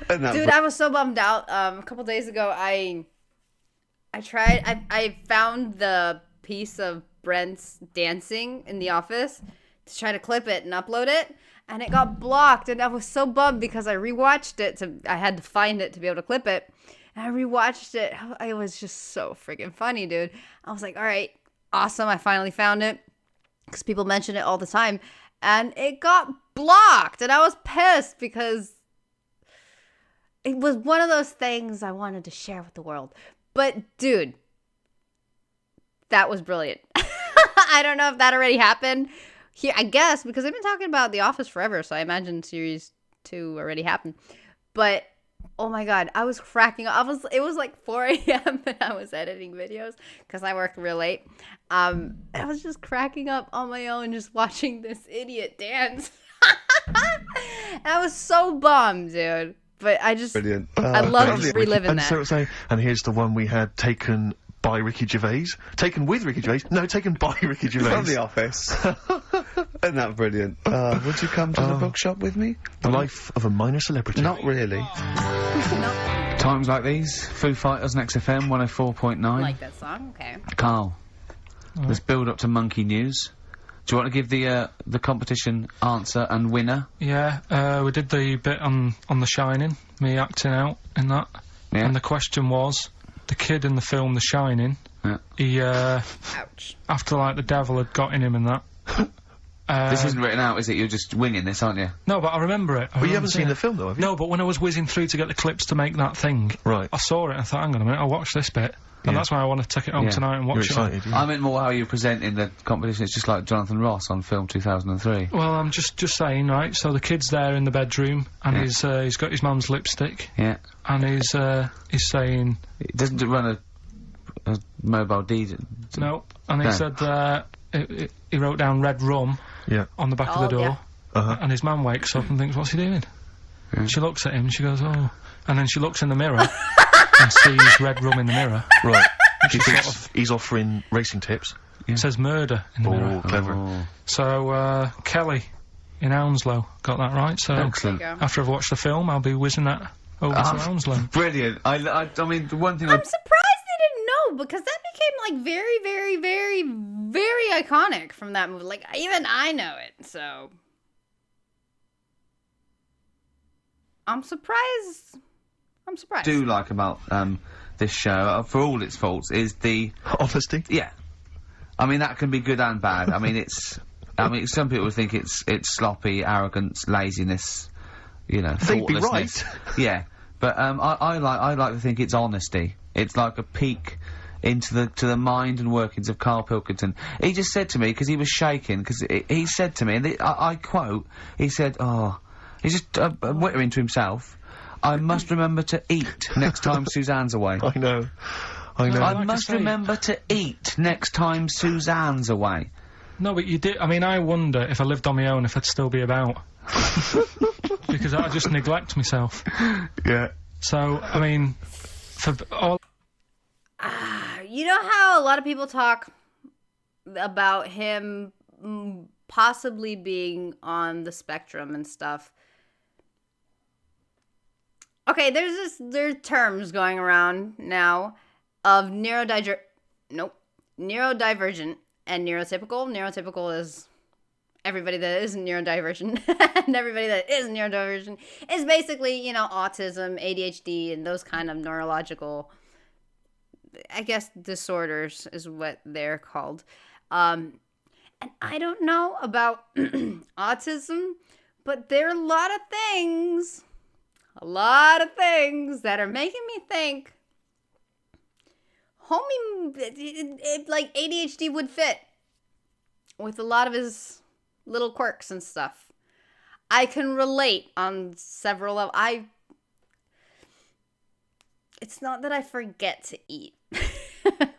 S1: Dude, I was so bummed out. A couple days ago, I found the piece of Brent's dancing in The Office to try to clip it and upload it, and it got blocked, and I was so bummed because I rewatched it. I had to find it to be able to clip it, and I rewatched it. It was just so freaking funny, dude. I was like, all right, awesome, I finally found it. Because people mention it all the time, and it got blocked, and I was pissed because it was one of those things I wanted to share with the world. But, dude, that was brilliant. I don't know if that already happened here, I guess, because I've been talking about The Office forever, so I imagine Series 2 already happened. But, oh my god, I was cracking up. It was like 4 a.m. and I was editing videos because I work real late. I was just cracking up on my own just watching this idiot dance. I was so bummed, dude. But I just,
S2: brilliant.
S1: I love just reliving
S5: and
S1: that.
S5: So saying, and here's the one we had taken by Ricky Gervais. Taken with Ricky Gervais. No, taken by Ricky Gervais.
S2: From The Office. Isn't that brilliant? Would you come to the bookshop with me?
S5: The life of a minor celebrity.
S2: Not really.
S1: No.
S2: Times like these, Foo Fighters and XFM 104.9.
S1: I like that song, okay.
S2: Carl, let's build up to Monkey News. Do you want to give the competition answer and winner?
S4: Yeah, we did the bit on The Shining, me acting out in that.
S2: Yeah.
S4: And the question was, the kid in the film The Shining, he,
S1: Ouch.
S4: after, like, the devil had got in him and that.
S2: This isn't written out, is it? You're just winging this, aren't you?
S4: No, but I remember it.
S5: But you haven't seen the film, though, have you?
S4: No, but when I was whizzing through to get the clips to make that thing,
S5: right,
S4: I saw it and I thought, hang on a minute, I'll watch this bit. And that's why I want to take it home tonight and watch
S5: You're
S4: it.
S5: excited, yeah.
S2: I meant more how you're presenting the competition. It's just like Jonathan Ross on Film 2003.
S4: Well, I'm just saying, right, so the kid's there in the bedroom, and he's got his mum's lipstick.
S2: Yeah.
S4: And he's saying...
S2: Doesn't it run a mobile deed?
S4: No. And he said, he wrote down red rum on the back of the door.
S1: Yeah.
S4: And his mum wakes up and thinks, what's he doing? She looks at him and she goes, oh. And then she looks in the mirror and sees red rum in the mirror.
S5: Right. She thinks he's offering racing tips.
S4: It says murder in the mirror.
S5: Oh, clever.
S4: So, Kelly in Hounslow got that right. So,
S2: excellent.
S4: After I've watched the film, I'll be whizzing that over to Hounslow.
S2: Brilliant. I mean, the one thing
S1: I'm surprised they didn't know, because that became, like, very, very, very, very iconic from that movie. Like, even I know it, so... I'm surprised.
S2: do like about this show, for all its faults, is the
S5: honesty.
S2: Yeah, I mean that can be good and bad. I mean some people think it's sloppy, arrogance, laziness, you know,
S5: they'd be
S2: thoughtlessness.
S5: right.
S2: Yeah, but I like to think it's honesty. It's like a peek into the mind and workings of Carl Pilkington. He just said to me, because he was shaking, because he said to me, and I quote, he said, oh, he's just wittering to himself, I must remember to eat next time Suzanne's away.
S5: I know.
S2: I must remember to eat next time Suzanne's away.
S4: No, but you did. I mean, I wonder if I lived on my own if I'd still be about. because I just neglect myself.
S5: Yeah.
S4: So, I mean, for all...
S1: You know how a lot of people talk about him possibly being on the spectrum and stuff? Okay, there's terms going around now of neurodivergent and neurotypical. Neurotypical is everybody that isn't neurodivergent, and everybody that is neurodivergent is basically, you know, autism, ADHD, and those kind of neurological, I guess, disorders is what they're called. And I don't know about autism, but there are a lot of things that are making me think homie, like ADHD would fit with a lot of his little quirks and stuff. I can relate on several levels. It's not that I forget to eat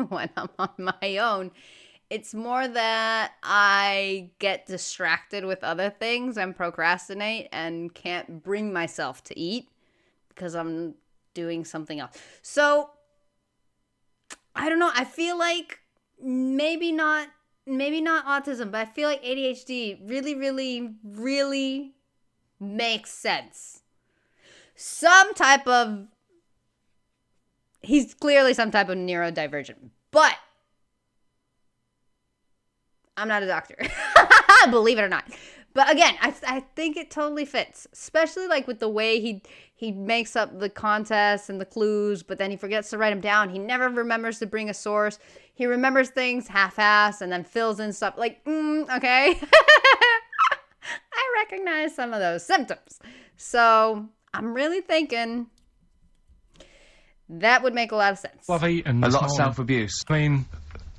S1: when I'm on my own. It's more that I get distracted with other things and procrastinate and can't bring myself to eat because I'm doing something else. So, I don't know. I feel like maybe not autism, but I feel like ADHD really, really, really makes sense. He's clearly some type of neurodivergent, but I'm not a doctor, believe it or not. But again, I think it totally fits, especially like with the way he makes up the contests and the clues, but then he forgets to write them down. He never remembers to bring a source. He remembers things half-assed and then fills in stuff like, okay. I recognize some of those symptoms. So I'm really thinking that would make a lot of sense.
S4: I've eaten
S2: a lot of self-abuse.
S4: I mean,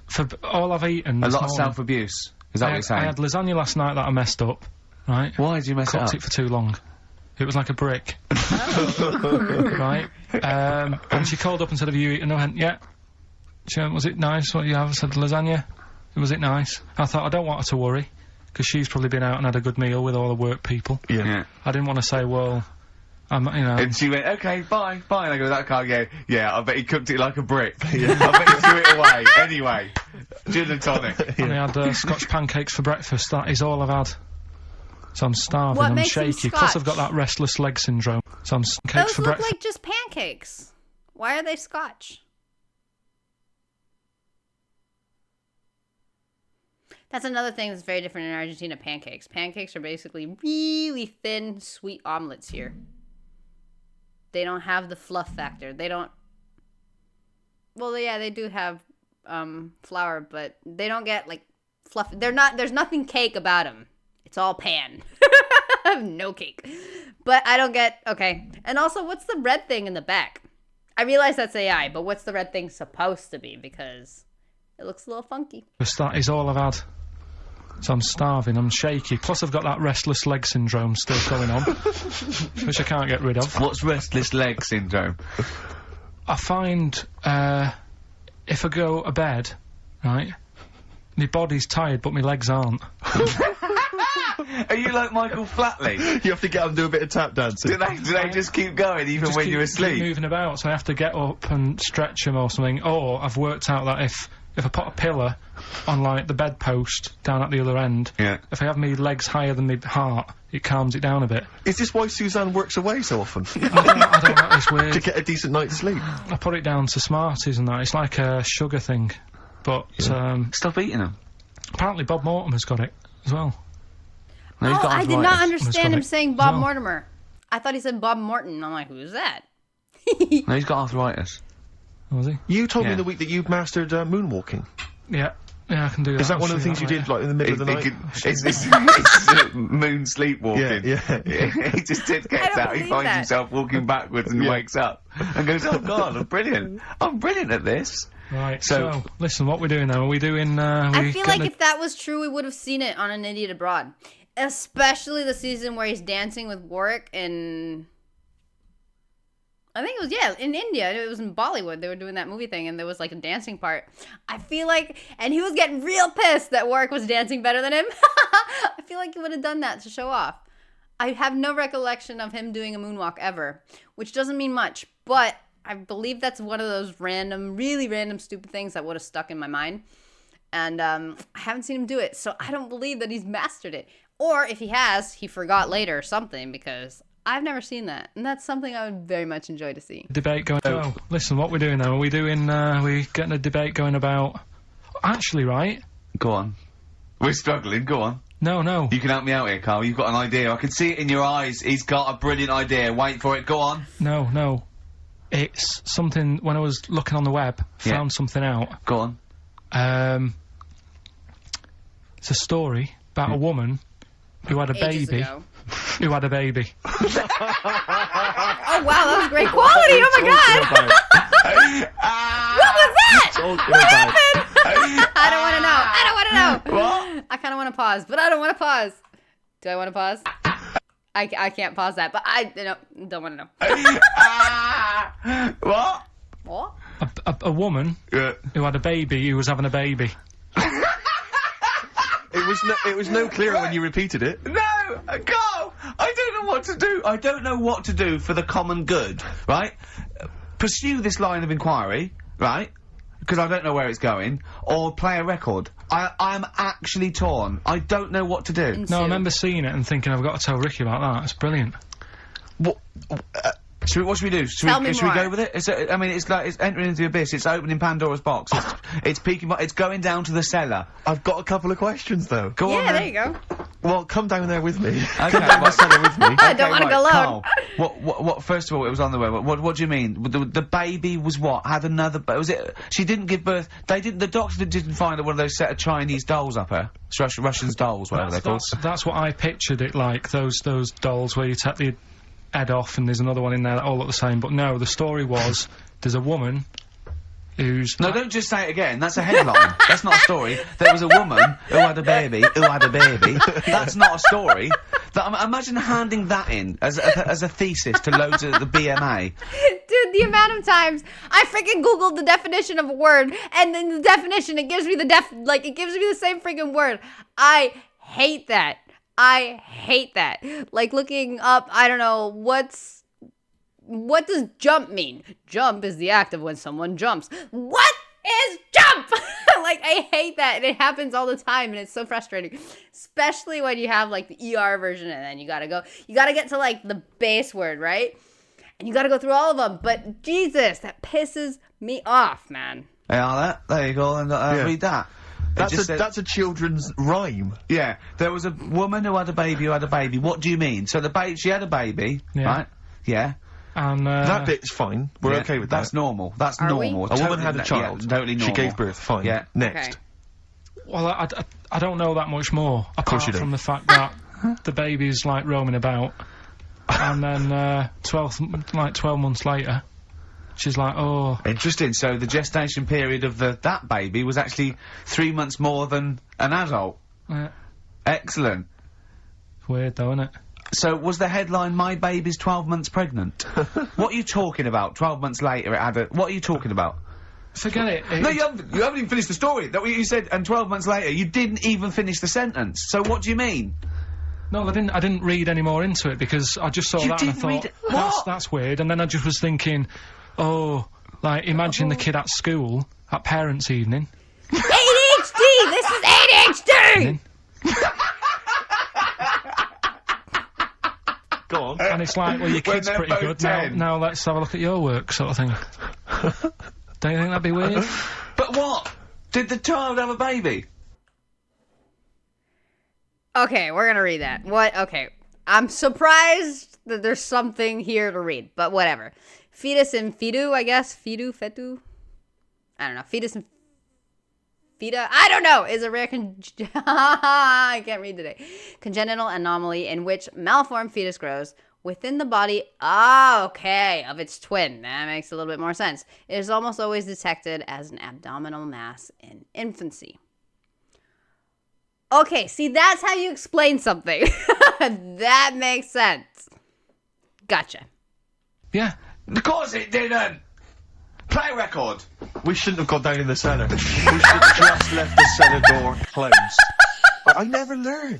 S4: for all I've eaten
S2: a lot of self-abuse. Is that what you're saying?
S4: I had lasagna last night that I messed up, right?
S2: Why did you mess it up?
S4: Cooked it for too long. It was like a brick. Right? And she called up and said, have you eaten? I went, yeah. She went, was it nice what you have? I said, lasagna. Was it nice? I thought, I don't want her to worry, because she's probably been out and had a good meal with all the work people.
S5: Yeah.
S4: I didn't want to say, well, you know.
S2: And she went, okay, bye. And I go, that can't go, yeah, I bet he cooked it like a brick. Yeah. I bet he threw it away. Anyway, gin and tonic.
S4: And I had Scotch pancakes for breakfast. That is all I've had. So I'm starving,
S1: What
S4: I'm
S1: makes them
S4: shaky.
S1: Scotch?
S4: Plus I've got that restless leg syndrome. So I'm cakes
S1: Those
S4: for
S1: look
S4: breakfast.
S1: like just pancakes. Why are they Scotch? That's another thing that's very different in Argentina, pancakes. Pancakes are basically really thin, sweet omelets here. They don't have the fluff factor. They don't... Well, yeah, they do have flour, but they don't get, like, fluff. There's nothing cake about them. It's all pan. No cake. But I don't get... Okay. And also, what's the red thing in the back? I realize that's AI, but what's the red thing supposed to be? Because it looks a little funky.
S4: That is all I've had. So I'm starving, I'm shaky. Plus I've got that restless leg syndrome still going on, which I can't get rid of.
S2: What's restless leg syndrome?
S4: I find, if I go to bed, right, my body's tired but my legs aren't.
S2: Are you like Michael Flatley?
S5: You have to get up and do a bit of tap dancing.
S2: Do they just keep going even when you're asleep?
S4: Keep moving about, so I have to get up and stretch them or something. Or I've worked out that if I put a pillar on, like, the bedpost down at the other end, if I have my legs higher than my heart, it calms it down a bit.
S5: Is this why Suzanne works away so often?
S4: I don't know, it's weird.
S5: To get a decent night's sleep?
S4: I put it down to Smarties and that. It's like a sugar thing. But,
S2: stop eating them.
S4: Apparently Bob Mortimer's got it as well.
S2: No, he's got
S1: I did not understand him
S4: it.
S1: saying Bob Mortimer. I thought he said Bob Morton. I'm like, who's that?
S2: No, he's got arthritis.
S4: Was he?
S5: You told me in the week that you'd mastered moonwalking.
S4: Yeah, I can do that.
S5: Is that one of the things you did, like, in the middle of the night?
S2: It's moon sleepwalking.
S5: Yeah.
S2: He just gets out, he finds himself walking backwards and wakes up and goes, oh God, I'm brilliant at this.
S4: Right, so listen, what we're doing now, are we doing,
S1: I feel like if that was true, we would have seen it on An Idiot Abroad. Especially the season where he's dancing with Warwick in... I think it was, in India. It was in Bollywood. They were doing that movie thing, and there was, like, a dancing part. I feel like... And he was getting real pissed that Warwick was dancing better than him. I feel like he would have done that to show off. I have no recollection of him doing a moonwalk ever, which doesn't mean much, but I believe that's one of those random, really random, stupid things that would have stuck in my mind. And I haven't seen him do it, so I don't believe that he's mastered it. Or if he has, he forgot later or something, because I've never seen that, and that's something I would very much enjoy to see.
S4: Debate going. Oh, listen, what we're doing now? Are we doing? We getting a debate going about? Actually, right?
S2: Go on. We're struggling. Go on.
S4: No.
S2: You can help me out here, Carl. You've got an idea. I can see it in your eyes. He's got a brilliant idea. Wait for it. Go on.
S4: No. It's something. When I was looking on the web, found something out.
S2: Go on.
S4: It's a story about a woman who had a baby. Who had a baby.
S1: Oh, wow, that was great quality. Oh, my God. What was that? What happened? I don't want to know.
S2: What?
S1: I kind of want to pause, but I don't want to pause. Do I want to pause? I can't pause that, but I don't want to know.
S2: What?
S1: What?
S4: A woman who had a baby who was having a baby.
S5: It was no clearer when you repeated it.
S2: No! Go! I don't know what to do. I don't know what to do for the common good, right? Pursue this line of inquiry, right? Because I don't know where it's going. Or play a record. I'm actually torn. I don't know what to do.
S4: No, I remember seeing it and thinking, I've got to tell Ricky about that. It's brilliant.
S2: What should we do? Should we go with it? It's entering into the abyss. It's opening Pandora's box. It's peeking. It's going down to the cellar.
S5: I've got a couple of questions though.
S2: Go on.
S1: Yeah, there you go.
S5: Well, come down there with me.
S2: Okay,
S5: Come down the cellar with me.
S1: I don't want to go alone.
S2: Carl, what? First of all, it was on the web. What do you mean? The baby was what? Had another? Was it? She didn't give birth. They didn't. The doctor didn't find one of those set of Chinese dolls up her. Russian dolls, whatever they're called.
S4: That's what I pictured it like. Those dolls where you take the head off and there's another one in there that all look the same. But no, the story was there's a woman who's...
S2: No, don't just say it again. That's a headline. That's not a story. There was a woman who had a baby, That's not a story. Imagine handing that in as a thesis to loads of the BMA.
S1: Dude, the amount of times I freaking Googled the definition of a word, and then the definition, it gives me it gives me the same freaking word. I hate that. Like looking up, I don't know, what does jump mean? Jump is the act of when someone jumps. What is jump? Like, I hate that, and it happens all the time, and it's so frustrating. Especially when you have, like, the ER version, and then you gotta get to, like, the base word, right? And you gotta go through all of them, but Jesus, that pisses me off, man.
S2: Yeah, there you go, and read that.
S5: That's a children's rhyme.
S2: Yeah, there was a woman who had a baby What do you mean? So she had a baby, right? Yeah.
S4: And,
S5: that bit's fine. We're okay with that.
S2: That's normal. That's
S1: Are
S2: normal.
S1: we?
S5: A woman had a child.
S2: Yeah, totally normal.
S5: She gave birth. Fine.
S2: Yeah.
S5: Next.
S1: Okay.
S4: Well, I don't know that much more, apart from the fact that the baby's, like, roaming about, and then, 12 months later, she's like, oh...
S2: Interesting. So the gestation period of that baby was actually 3 months more than an adult. Excellent.
S4: It's weird, though, isn't it?
S2: So was the headline, "My baby's 12 months pregnant"? What are you talking about? 12 months later it had a... What are you talking about?
S4: Forget it.
S2: No, you haven't even finished the story. That what you said, and 12 months later, you didn't even finish the sentence. So what do you mean?
S4: No, I didn't read any more into it, because I just saw that and I thought, that's weird, and then I just was thinking, oh, like, imagine the kid at school, at parents' evening.
S1: ADHD! This is ADHD!
S5: Go on.
S4: And it's like, well, your kid's pretty good, now let's have a look at your work, sort of thing. Don't you think that'd be weird?
S2: But what? Did the child have a baby?
S1: Okay, we're gonna read that. What? Okay. I'm surprised that there's something here to read, but whatever. Fetus and fetu, I guess. Fetu? I don't know. Fetus and feta? I don't know! Is a rare I can't read today. Congenital anomaly in which malformed fetus grows within the body, of its twin. That makes a little bit more sense. It is almost always detected as an abdominal mass in infancy. Okay, see, that's how you explain something. That makes sense. Gotcha.
S2: Yeah. Of course it didn't! Play a record!
S5: We shouldn't have gone down in the cellar. We should have just left the cellar door closed. I never learn.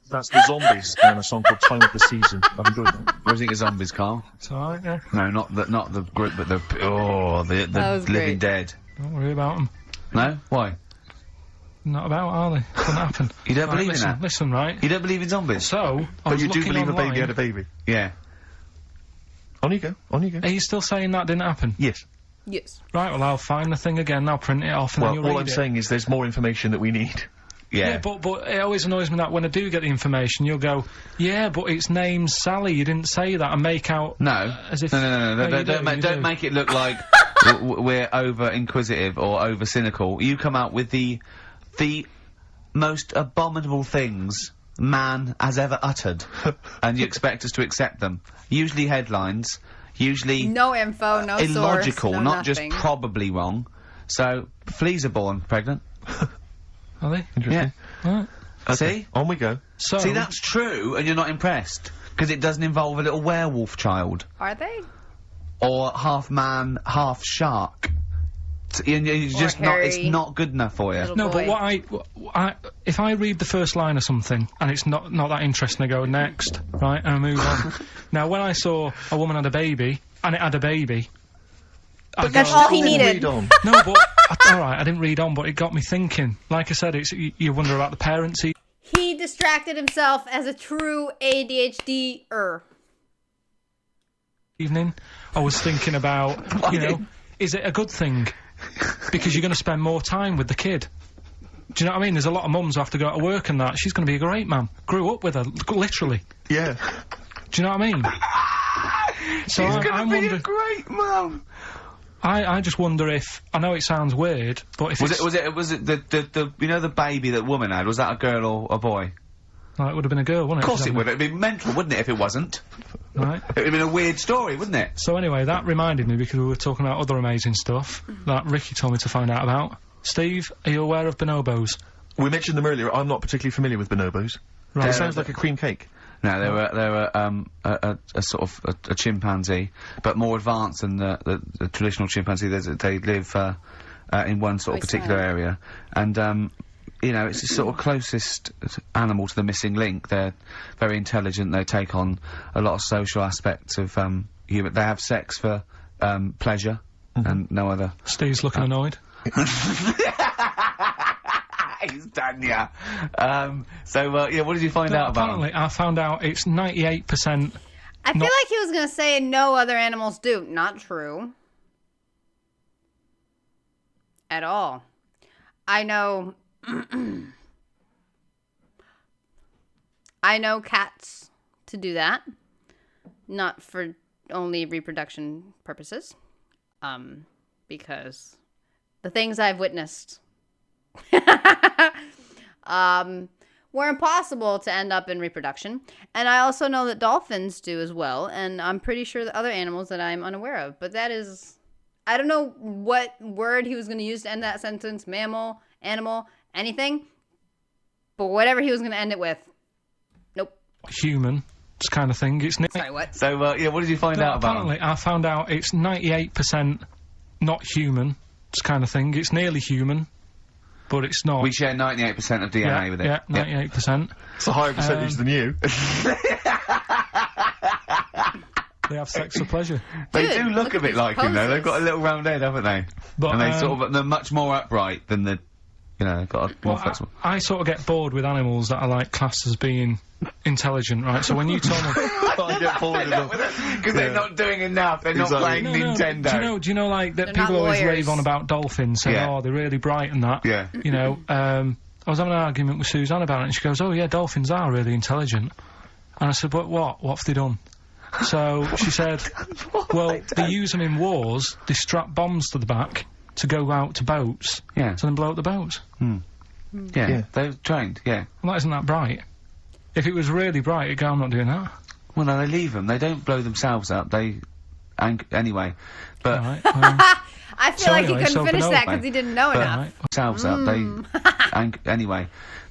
S5: That's the Zombies and a song called Time of the Season. I've enjoyed that.
S2: What do you think of Zombies, Carl?
S4: It's alright, yeah.
S2: No, not the group, but the
S1: was
S2: Living
S1: great.
S2: Dead.
S4: Don't worry about them.
S2: No? Why?
S4: Not about, are they? Couldn't happen.
S2: You don't believe in
S4: listen,
S2: that?
S4: Listen, right?
S2: You don't believe in zombies?
S4: So, I
S5: But
S4: was
S5: you do
S4: looking
S5: believe a
S4: online.
S5: baby had a baby.
S2: Yeah.
S5: On you go. On you go.
S4: Are you still saying that didn't happen?
S5: Yes.
S1: Yes.
S4: Right, well, I'll find the thing again, I'll print it off, and then
S5: Well,
S4: you'll
S5: all
S4: read
S5: I'm
S4: it.
S5: saying is there's more information that we need.
S2: Yeah.
S4: But it always annoys me that when I do get the information, you'll go, yeah, but its name's Sally, you didn't say that, and make out...
S2: No.
S4: As if...
S2: No,
S4: you
S2: don't make it look like we're over inquisitive or over cynical. You come out with the most abominable things man has ever uttered, and you expect us to accept them. Usually headlines, usually
S1: No info, no
S2: illogical,
S1: source, no
S2: not
S1: nothing.
S2: just probably wrong. So, fleas are born pregnant.
S4: Are they?
S2: Yeah.
S4: Right.
S2: See?
S5: On we go.
S4: So...
S2: See, that's true, and you're not impressed. Because it doesn't involve a little werewolf child.
S1: Are they?
S2: Or half man, half shark. It's just not, it's
S1: hairy
S2: not good enough for you.
S1: little
S4: No,
S1: boy.
S4: but if I read the first line of something and it's not that interesting, I go next, right, and I move on. Now, when I saw a woman had a baby and it had a baby,
S1: That's all he needed.
S5: Read on.
S4: No, but alright, I didn't read on, but it got me thinking. Like I said, you wonder about the parents.
S1: He distracted himself as a true ADHD-er.
S4: Evening, I was thinking about, you know, is it a good thing? Because you're going to spend more time with the kid. Do you know what I mean? There's a lot of mums who have to go to work and that. She's going to be a great mum. Grew up with her, literally.
S5: Yeah.
S4: Do you know what I mean? So
S2: She's
S4: I'm
S2: gonna be
S4: wondering.
S2: a great mum.
S4: I just wonder if I know it sounds weird, but if
S2: Was it the you know the baby that woman had? Was that a girl or a boy?
S4: No, it would have been a girl, wouldn't it?
S2: Of course it would. It'd be mental, wouldn't it, if it wasn't?
S4: Right.
S2: It'd have been a weird story, wouldn't it?
S4: So anyway, that reminded me, because we were talking about other amazing stuff that Ricky told me to find out about. Steve, are you aware of bonobos?
S5: We mentioned them earlier. I'm not particularly familiar with bonobos.
S4: Right.
S5: It sounds like a cream cake.
S2: No, they were a sort of a chimpanzee, but more advanced than the traditional chimpanzee. They live in one sort of particular area, and you know, it's the sort of closest animal to the missing link. They're very intelligent. They take on a lot of social aspects of human. They have sex for pleasure and no other.
S4: Steve's looking annoyed.
S2: He's done ya. Yeah, what did you find out about?
S4: Apparently, I found out it's 98%.
S1: I feel like he was going to say no other animals do. Not true. At all. I know... I know cats to do that. Not for only reproduction purposes. Because the things I've witnessed were impossible to end up in reproduction. And I also know that dolphins do as well. And I'm pretty sure that other animals that I'm unaware of. But that is... I don't know what word he was going to use to end that sentence. Mammal, animal, anything. But whatever he was going to end it with. Nope.
S4: Human. This kind of thing. It's
S1: Sorry, what?
S2: So, yeah, what did you find out about?
S4: Apparently, I found out it's 98% not human. This kind of thing. It's nearly human, but it's not.
S2: We share 98% of DNA with it.
S4: Yeah, 98%.
S5: It's a higher percentage than you.
S4: They have sex for pleasure.
S2: They
S1: Dude,
S2: do look a
S1: at
S2: bit
S1: these
S2: like him, though. They've
S1: poses.
S2: got a little round head, haven't they?
S4: But,
S2: and they they're much more upright than the, you know, they've got a more flexible.
S4: I sort of get bored with animals that are like classed as being intelligent, right? So when you told me,
S5: I get bored of them.
S2: Because they're not doing enough. They're not playing Nintendo.
S4: do you know like that
S1: They're
S4: people
S1: not
S4: always
S1: lawyers.
S4: rave on about dolphins, saying,
S2: Yeah.
S4: oh, they're really bright and that.
S2: Yeah.
S4: You know, I was having an argument with Suzanne about it, and she goes, oh yeah, dolphins are really intelligent. And I said, but what? What have they done? So she said, well, they use them in wars, they strap bombs to the back to go out to boats,
S2: Yeah.
S4: to then blow up the boats.
S2: Yeah, they're trained, yeah.
S4: Well, that isn't that bright. If it was really bright, it'd go, I'm not doing that.
S2: Well, no, they leave them. They don't blow themselves up. They... anyway. But...
S4: Alright, well,
S1: I feel
S4: So
S1: like
S4: anyway,
S1: he couldn't
S4: so
S1: finish that
S4: bonobo.
S1: because he didn't know enough.
S4: alright,
S2: themselves up. They... anyway.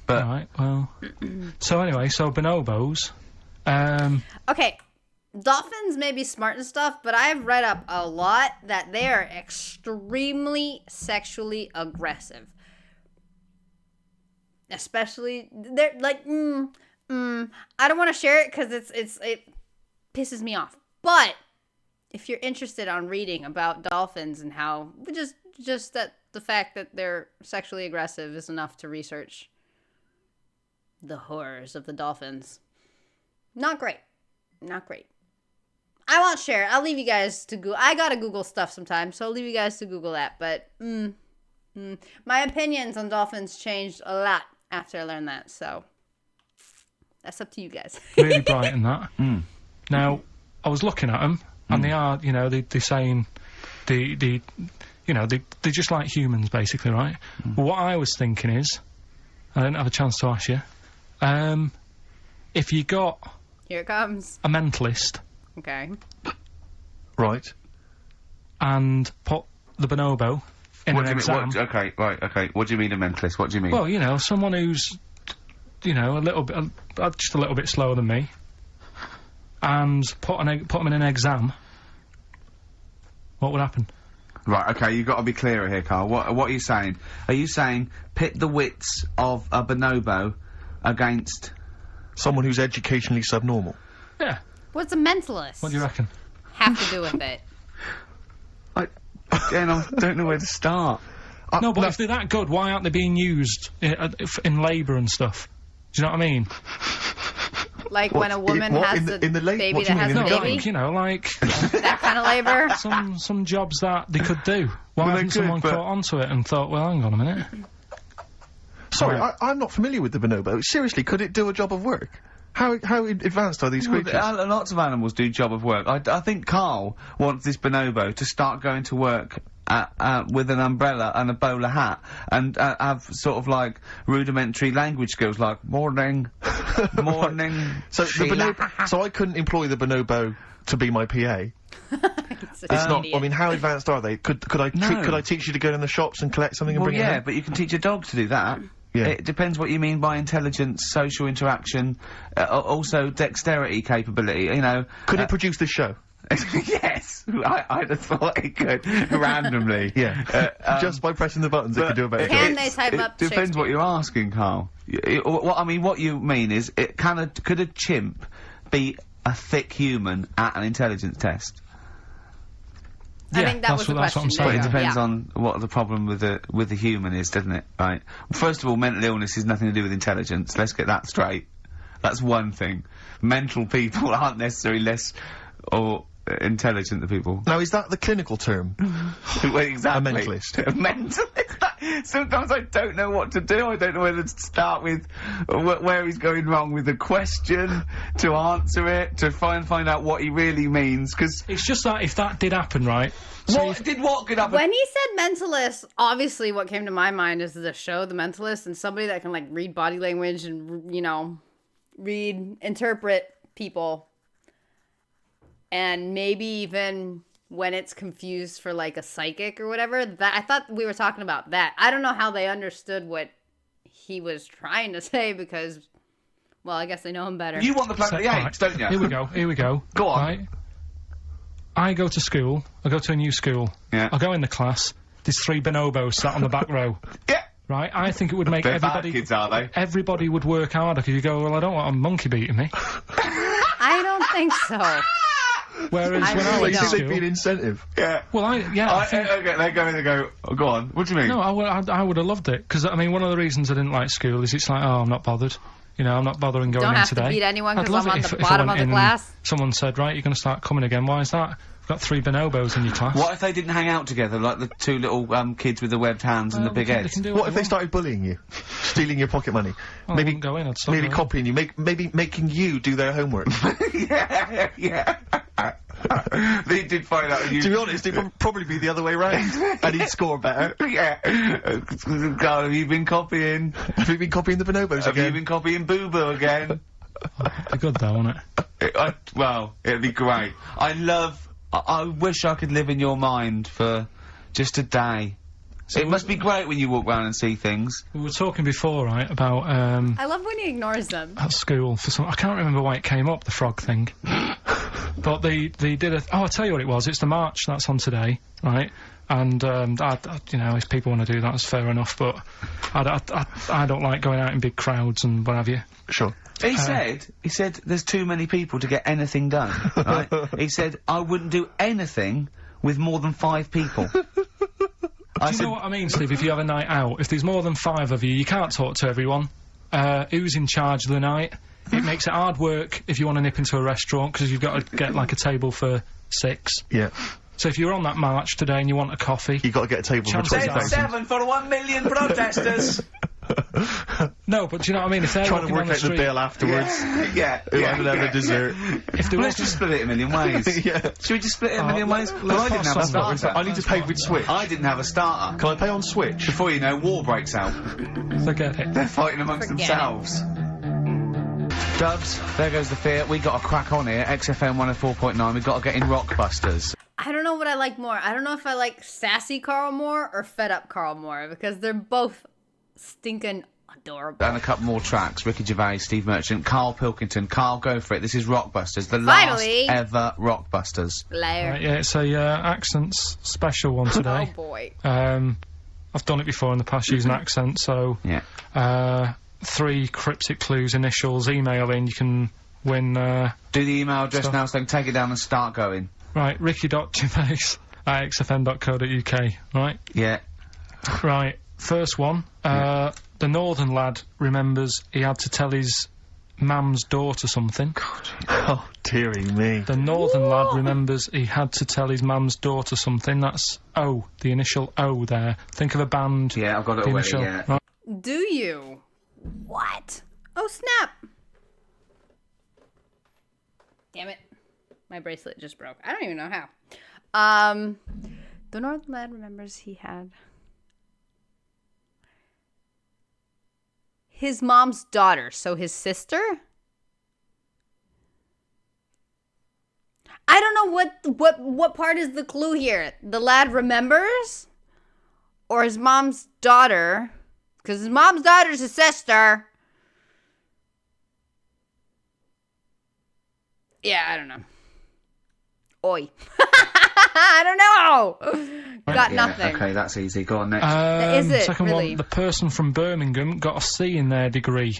S2: But...
S4: alright, well. So anyway, so bonobos,
S1: Okay, dolphins may be smart and stuff, but I've read up a lot that they are extremely sexually aggressive. Especially, they're like, I don't want to share it because it pisses me off. But if you're interested on reading about dolphins and how just that the fact that they're sexually aggressive is enough to research the horrors of the dolphins. Not great. Not great. I won't share it. I'll leave you guys to Google. I gotta Google stuff sometimes, so I'll leave you guys to Google that. But my opinions on dolphins changed a lot after I learned that. So that's up to you guys.
S4: Really bright in that. Now, I was looking at them, and they are, you know, they're saying they're just like humans, basically, right? But what I was thinking is, I didn't have a chance to ask you, if you got
S1: Here it comes.
S4: a mentalist,
S1: Okay.
S5: Right.
S4: and put the bonobo in
S2: What
S4: an
S2: do you mean?
S4: exam.
S2: Okay. What do you mean a mentalist? What do you mean?
S4: Well, you know, someone who's, you know, a little bit, just a little bit slower than me, and put them in an exam. What would happen?
S2: Right, okay, you've got to be clearer here, Carl. What are you saying? Are you saying pit the wits of a bonobo against...
S5: Someone who's educationally subnormal.
S4: Yeah.
S1: What's a mentalist
S4: What do you reckon?
S1: have to do with it?
S2: Again, I don't know where to start.
S4: No, but if they're that good, why aren't they being used in labour and stuff? Do you know what I mean?
S1: Like when a woman
S5: what,
S1: has
S5: in the late-
S1: baby
S5: what do
S1: that
S5: you
S1: has
S5: mean,
S1: a
S5: in the
S1: baby?
S4: Like, you know, like
S1: That kind of labor?
S4: some jobs that they could do. Why
S2: Well, they
S4: hasn't
S2: could,
S4: someone
S2: but-
S4: caught onto it and thought, well, hang on a minute?
S5: Sorry,
S4: Right.
S5: I'm not familiar with the bonobo. Seriously, could it do a job of work? How advanced are these creatures?
S2: Lots of animals do job of work. I think Carl wants this bonobo to start going to work with an umbrella and a bowler hat and have sort of like rudimentary language skills like morning, morning.
S5: So the
S2: Sheila.
S5: bonobo, so I couldn't employ the bonobo to be my PA.
S1: It's
S5: It's not. I mean, how advanced are they? Could I teach you to go in the shops and collect something and
S2: Well,
S5: bring it
S2: yeah,
S5: home?
S2: but you can teach a dog to do that.
S5: Yeah.
S2: It depends what you mean by intelligence, social interaction, also dexterity capability, you know.
S5: Could it produce this show?
S2: Yes! I'd have thought it could, randomly.
S5: Yeah. Just by pressing the buttons, it could do a better job.
S1: Can they type up
S2: It depends what
S1: Shakespeare?
S2: you're asking, Carl. What you mean is, could a chimp be a thick human at an intelligence test?
S1: I think that was the
S4: that's what I'm
S1: question.
S4: saying.
S2: It
S1: There you go.
S2: depends
S1: Yeah.
S2: on what the problem with the human is, doesn't it? Right. First of all, mental illness has nothing to do with intelligence. Let's get that straight. That's one thing. Mental people aren't necessarily less or intelligent than people.
S5: Now, is that the clinical term?
S2: Well, exactly.
S5: A mentalist.
S2: A mentalist. Sometimes I don't know what to do. I don't know whether to start with where he's going wrong with the question, to answer it, to find out what he really means, because...
S4: It's just that if that did happen, right? So
S2: What could happen?
S1: When he said mentalist, obviously what came to my mind is the show The Mentalist, and somebody that can like read body language and, you know, interpret people. And maybe even when it's confused for like a psychic or whatever, that I thought we were talking about that. I don't know how they understood what he was trying to say because, well, I guess they know him better.
S2: You want the Planet of the
S4: Right.
S2: Apes, don't you?
S4: Here we go.
S2: Go on.
S4: Right? I go to school. I go to a new school.
S2: Yeah.
S4: I go in the class. There's 3 bonobos sat on the back row.
S2: Yeah.
S4: Right? I think it would make
S2: They're
S4: everybody...
S2: bad kids, are they?
S4: Everybody would work harder because you go, well, I don't want a monkey beating me.
S1: I don't think so.
S4: Whereas
S1: I
S4: when I
S1: really
S4: went
S5: You
S4: to
S1: don't.
S5: think there'd be an
S4: school...
S5: incentive?
S2: Yeah.
S4: Well, I think...
S2: Okay, they go, oh, go on. What do you mean?
S4: No, I would have loved it. Because, I mean, one of the reasons I didn't like school is it's like, oh, I'm not bothered. You know, I'm not bothering going
S1: Don't
S4: in
S1: have to
S4: today.
S1: beat anyone 'cause
S4: I'd love
S1: I'm on
S4: it
S1: the
S4: if I
S1: bottom
S4: went
S1: of the
S4: in and
S1: class.
S4: Someone said, right, you're going to start coming again. Why is that? We've got 3 bonobos in your class.
S2: What if they didn't hang out together, like the 2 little kids with the webbed hands and the big
S4: They
S2: heads?
S4: can do
S5: What if they
S4: want.
S5: started bullying you? Stealing your pocket money?
S4: Oh, I
S5: maybe
S4: wouldn't go in, I'd stop
S5: maybe
S4: going.
S5: copying you, maybe making you do their homework.
S2: Yeah. They did find out you...
S5: To be honest, it'd probably be the other way round. And he'd score better.
S2: Yeah. Carl, have you been copying?
S5: Have you been copying the bonobos
S2: Have you
S5: again?
S2: been copying Boo Boo again?
S4: It'd be good though, wouldn't it?
S2: Well, it'd be great. I wish I could live in your mind for just a day. It must be great when you walk around and see things.
S4: We were talking before, right, about,
S1: I love when he ignores them.
S4: at school for some... I can't remember why it came up, the frog thing. But they did a... Oh, I'll tell you what it was. It's the march that's on today, right? And, you know, if people want to do that, that's fair enough, but I don't like going out in big crowds and what have you.
S5: Sure.
S2: He said there's too many people to get anything done, right? He said, I wouldn't do anything with more than 5 people.
S4: Do you know what I mean, Steve? If you have a night out, if there's more than 5 of you can't talk to everyone. Who's in charge of the night? It makes it hard work if you want to nip into a restaurant, because you've got to get, like, a table for 6.
S5: Yeah.
S4: So if you're on that march today and you want a coffee...
S5: You've got to get a table for 20,000.
S2: 7 for 1 million protesters!
S4: No, but do you know what I mean? If they're
S5: trying to work out the bill afterwards.
S2: Yeah.
S5: Having a dessert.
S4: If there
S2: Let's just split it a million ways.
S5: Yeah.
S2: Should we just split it a million ways? Well, I didn't have a starter.
S5: I need to pay with Switch.
S2: I didn't have a starter.
S5: Can I pay on Switch?
S2: Before you know, war breaks out.
S4: Forget it.
S2: They're fighting amongst themselves. Dubs, there goes the fear. We got to crack on here. XFM 104.9. We've got to get in Rockbusters.
S1: I don't know what I like more. I don't know if I like sassy Carl more or fed up Carl more, because they're both stinking adorable.
S2: And a couple more tracks. Ricky Gervais, Steve Merchant, Carl Pilkington. Carl, go for it. This is Rockbusters. The
S1: Finally.
S2: last ever Rockbusters.
S1: Layer.
S4: Right, yeah, it's a accents special one today.
S1: Oh boy.
S4: I've done it before in the past using accent, so...
S2: Yeah.
S4: 3 cryptic clues, initials, email in, you can win,
S2: Do the email address now, so take it down and start going.
S4: Right, ricky.gervais@xfm.co.uk, right?
S2: Yeah.
S4: Right, first one, the northern lad remembers he had to tell his mum's daughter something.
S5: Oh, dearie me.
S4: The northern lad remembers he had to tell his mum's daughter something. That's O, the initial O there. Think of a band.
S2: Yeah, I've got it
S4: the
S2: already,
S4: initial,
S2: yeah.
S4: right.
S1: Do you? What? Oh, snap. Damn it. My bracelet just broke. I don't even know how. The northern lad remembers he had his mom's daughter, so his sister? I don't know what part is the clue here. The lad remembers? Or his mom's daughter? Because his mom's daughter's his sister. Yeah, I don't know. Oi. I don't know. Got nothing.
S2: Okay, that's easy. Go on, next.
S1: Is it,
S4: Second
S1: really?
S4: one, the person from Birmingham got a C in their degree.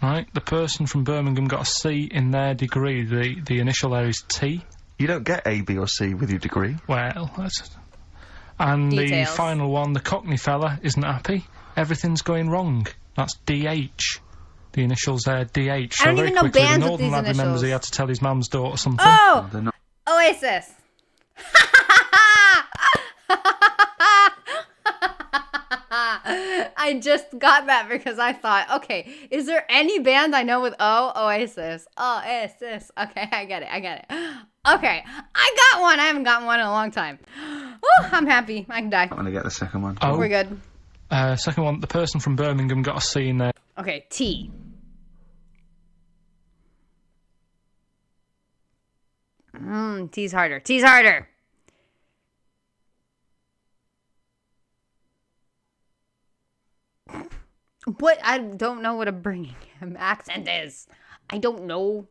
S4: Right? The person from Birmingham got a C in their degree. The initial there is T.
S5: You don't get A, B or C with your degree.
S4: Well, that's... And
S1: Details.
S4: the final one, the Cockney fella isn't happy. Everything's going wrong. That's DH. The initials there, DH. So
S1: I don't
S4: very
S1: even know
S4: quickly,
S1: bands
S4: the
S1: with
S4: northern
S1: these
S4: lad remembers
S1: initials.
S4: he had to tell his mum's daughter something.
S1: Oh!
S2: They're not-
S1: Oasis. I just got that because I thought, okay, is there any band I know with O? Oasis. Oasis. Okay, I get it. Okay, I got one. I haven't gotten one in a long time. Woo, I'm happy. I can die.
S2: I'm gonna get the second one.
S4: Oh.
S1: We're good.
S4: Second one, the person from Birmingham got a C in there.
S1: Okay, T. T's harder. T's harder. What? I don't know what a Birmingham accent is. I don't know.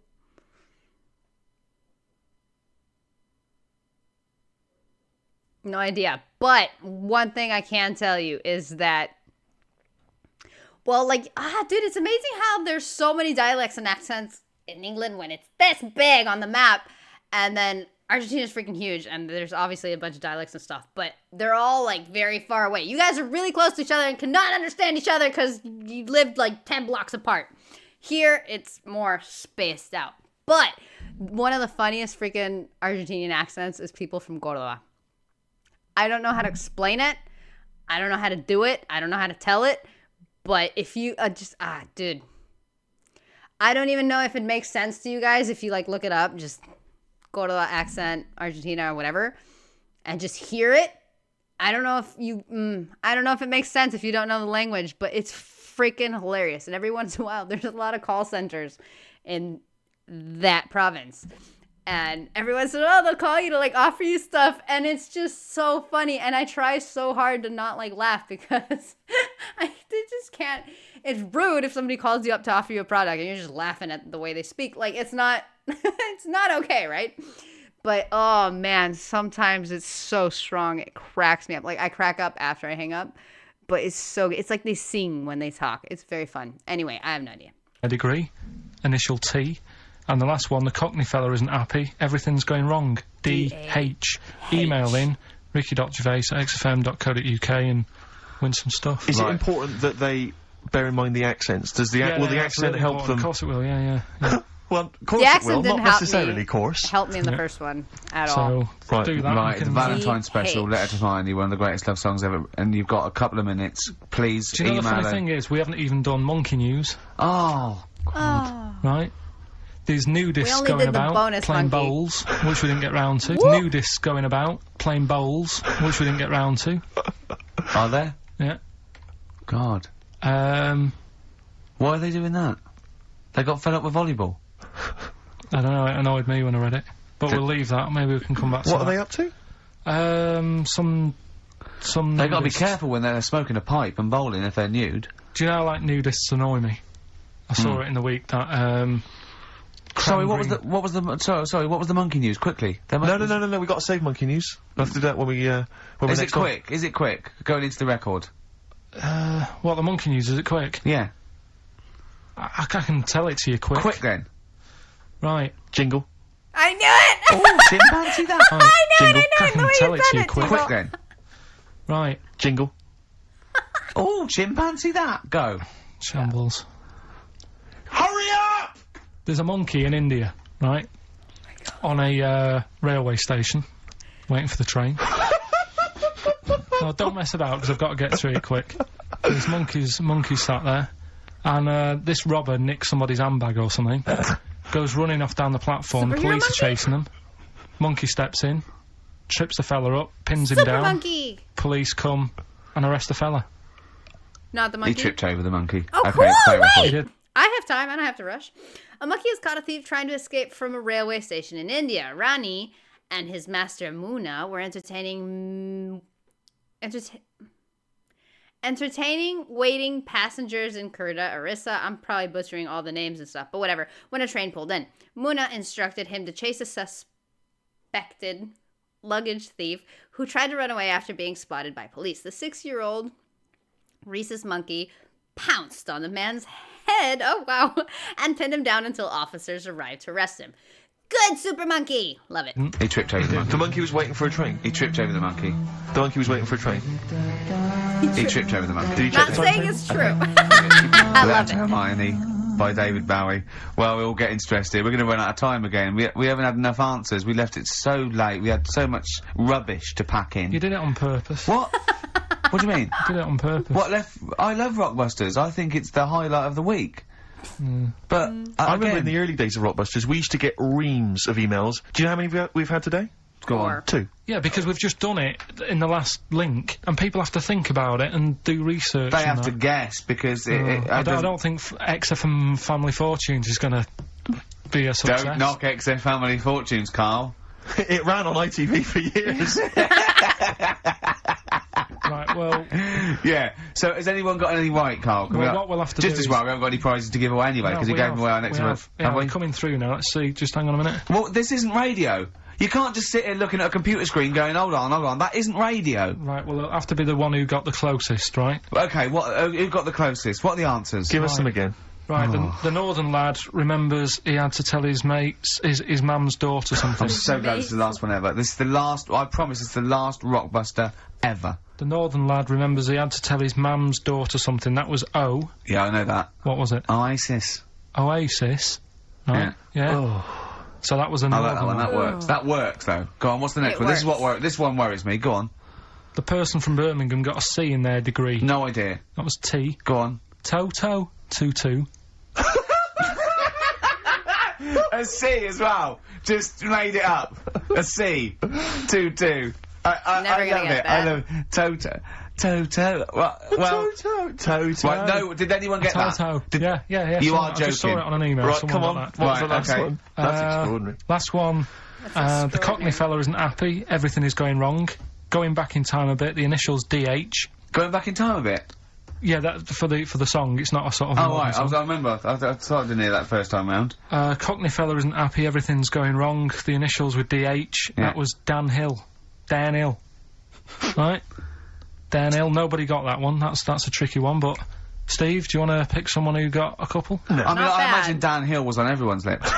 S1: No idea. But one thing I can tell you is that, well, like, dude, it's amazing how there's so many dialects and accents in England when it's this big on the map. And then Argentina's freaking huge, and there's obviously a bunch of dialects and stuff, but they're all, like, very far away. You guys are really close to each other and cannot understand each other because you lived, like, 10 blocks apart. Here, it's more spaced out. But one of the funniest freaking Argentinian accents is people from Córdoba. I don't know how to explain it. I don't know how to do it. I don't know how to tell it. But if you dude. I don't even know if it makes sense to you guys if you, like, look it up. Just Córdoba accent, Argentina or whatever, and just hear it. I don't know if it makes sense if you don't know the language, but it's freaking hilarious. And every once in a while, there's a lot of call centers in that province. And every once in a while, they'll call you to, like, offer you stuff. And it's just so funny. And I try so hard to not, like, laugh because I just can't. It's rude if somebody calls you up to offer you a product and you're just laughing at the way they speak. Like, it's not, it's not okay, right? But, oh, man, sometimes it's so strong. It cracks me up. Like, I crack up after I hang up. But it's so good. It's like they sing when they talk. It's very fun. Anyway, I have no idea.
S4: A degree. Initial T. And the last one, the Cockney fella isn't happy. Everything's going wrong. D-H. Email in ricky.gervais@xfm.co.uk and win some stuff.
S5: Is it important that they bear in mind the accents? Does the will the accent
S4: really
S5: help
S4: important.
S5: them?
S4: Of course it will, yeah.
S5: Well, of course
S1: The
S5: it
S1: accent
S5: will,
S1: didn't
S5: not
S1: help
S5: necessarily,
S1: me.
S5: of course.
S1: Help me in the first one at all.
S4: So,
S5: Right.
S4: do that.
S2: Right,
S4: we
S2: the
S4: can-
S2: Valentine's special,
S1: DH.
S2: Letter to Hermione, one of the greatest love songs ever, and you've got a couple of minutes. Please
S4: Do you know
S2: email
S4: the funny
S2: it.
S4: thing is, we haven't even done monkey news,
S2: Oh,
S4: right? There's nudists
S1: We only
S4: going
S1: did the
S4: about
S1: bonus
S4: playing
S1: monkey.
S4: bowls, which we didn't get round to. Nudists going about playing bowls, which we didn't get round to.
S2: are there?
S4: Yeah.
S2: God.
S4: Um,
S2: Why are they doing that? They got fed up with volleyball.
S4: I don't know, it annoyed me when I read it. But we'll leave that, maybe we can come back to
S5: What
S4: that.
S5: are they up to?
S4: Some
S2: They gotta be
S4: nudists.
S2: careful when they're smoking a pipe and bowling if they're nude.
S4: Do you know how, like, nudists annoy me? I saw it in the week that,
S2: Sorry, what
S4: Cranberry-
S2: was the monkey news? Quickly.
S5: No, we got to save monkey news. We'll have to do that when we, when we're
S2: Is it
S5: next on.
S2: quick? Is it quick? Going into the record.
S4: What, the monkey news, is it quick?
S2: Yeah.
S4: I can tell it to you quick.
S2: Quick then.
S4: Right.
S5: Jingle.
S1: I knew it!
S2: Oh, chimpanzee that.
S4: Right.
S1: I
S5: Jingle.
S1: know
S4: I can
S1: the way
S4: tell
S1: you
S4: it to
S1: said
S4: you
S1: it,
S4: quick.
S2: Quick then.
S4: Right.
S5: Jingle.
S2: Oh, chimpanzee that. Go.
S4: Shambles.
S5: Hurry up!
S4: There's a monkey in India, right? On a, railway station. Waiting for the train. No, don't mess about, because I've got to get through it quick. There's monkeys sat there. And, this robber nicks somebody's handbag or something. Goes running off down the platform. The
S1: Superhero
S4: police
S1: monkey?
S4: are chasing him. Monkey steps in. Trips the fella up. Pins him
S1: Super
S4: down.
S1: monkey!
S4: Police come and arrest the fella.
S1: Not the
S2: He
S1: monkey.
S2: tripped over the monkey.
S1: Oh,
S2: Okay,
S1: cool!
S2: play record.
S4: He
S1: Wait!
S4: did.
S1: I have time. I don't have to rush. A monkey has caught a thief trying to escape from a railway station in India. Rani and his master Muna were entertaining waiting passengers in Kurda, Orissa. I'm probably butchering all the names and stuff, but whatever. When a train pulled in, Muna instructed him to chase a suspected luggage thief who tried to run away after being spotted by police. The 6-year-old rhesus monkey pounced on the man's head, oh wow, and pinned him down until officers arrived to arrest him. Good super monkey! Love it.
S2: He tripped over the monkey.
S5: The monkey was waiting for a train.
S2: He tripped over the monkey.
S5: The monkey was waiting for a train.
S2: He tripped over the monkey.
S5: Did he
S1: Not
S5: check the time?
S1: saying it's true. I love
S2: Letter to
S1: it.
S2: Hermione by David Bowie. Well, we're all getting stressed here. We're going to run out of time again. We haven't had enough answers. We left it so late. We had so much rubbish to pack in.
S4: You did it on purpose.
S2: What? What do you mean?
S4: You did it on purpose.
S2: What left? I love Rockbusters. I think it's the highlight of the week. But
S5: I remember
S2: again,
S5: in the early days of Rockbusters, we used to get reams of emails. Do you know how many we've had today?
S2: go on.
S1: Or-
S5: 2.
S4: Yeah, because we've just done it in the last link, and people have to think about it and do research.
S2: They
S4: and
S2: have to
S4: that.
S2: guess because
S4: I don't think XFM Family Fortunes is going to be a success.
S2: Don't knock XF Family Fortunes, Carl.
S5: It ran on ITV for years.
S4: Right, well,
S2: Yeah. So has anyone got any right, Carl? Can
S4: Well,
S2: we-
S4: what we'll have to
S2: just
S4: do
S2: as
S4: is-
S2: well. We haven't got any prizes to give away anyway because
S4: no,
S2: we gave them away our next
S4: we
S2: month.
S4: have, yeah,
S2: Have we?
S4: we're coming through now. Let's see. Just hang on a minute.
S2: Well, this isn't radio. You can't just sit here looking at a computer screen going, hold on. That isn't radio.
S4: Right, well, it'll have to be the one who got the closest, right?
S2: Okay, who got the closest? What are the answers?
S5: Give us them again.
S4: Right, the northern lad remembers he had to tell his mates, his mum's daughter something.
S2: I'm so glad this is the last one ever. This is the last, I promise it's the last Rockbuster ever.
S4: The northern lad remembers he had to tell his mum's daughter something. That was O.
S2: Yeah, I know that.
S4: What was it?
S2: Oasis.
S4: Oasis. Right? Yeah. So that was a
S2: I
S4: northern
S2: like that one,
S4: lad.
S2: that works. That works, though. Go on, what's the next
S1: It
S2: one? This is
S1: works.
S2: what this one worries me. Go on.
S4: The person from Birmingham got a C in their degree.
S2: No idea.
S4: That was T.
S2: Go on.
S4: Toto. 2-2.
S2: A C as well. Just made it up. A C. 2-2. I
S1: Never gonna
S2: love
S1: get
S2: it.
S1: that.
S2: I love Toto. Well,
S5: Toto.
S2: right, no, did anyone get that?
S4: Toto.
S2: Did-
S4: Yeah.
S2: You
S4: I
S2: are
S4: just saw
S2: joking.
S4: it on an email.
S5: Right,
S4: Someone
S5: come
S4: got
S5: on.
S4: that.
S5: What's the
S2: Right,
S5: last
S2: okay.
S5: one? That's extraordinary.
S4: Last one. The Cockney fella isn't happy. Everything is going wrong. Going back in time a bit. The initials DH.
S2: Going back in time a bit.
S4: Yeah, that for the song. It's not a sort of.
S2: Oh right, I remember. I thought I didn't hear that first time round.
S4: Cockney fella isn't happy. Everything's going wrong. The initials with DH.
S2: Yeah.
S4: That was Dan Hill. Dan Hill. Right. Dan Hill. Nobody got that one. That's a tricky one. But Steve, do you want to pick someone who got a couple?
S2: No. I mean,
S1: Not
S2: I
S1: bad.
S2: imagine Dan Hill was on everyone's lips.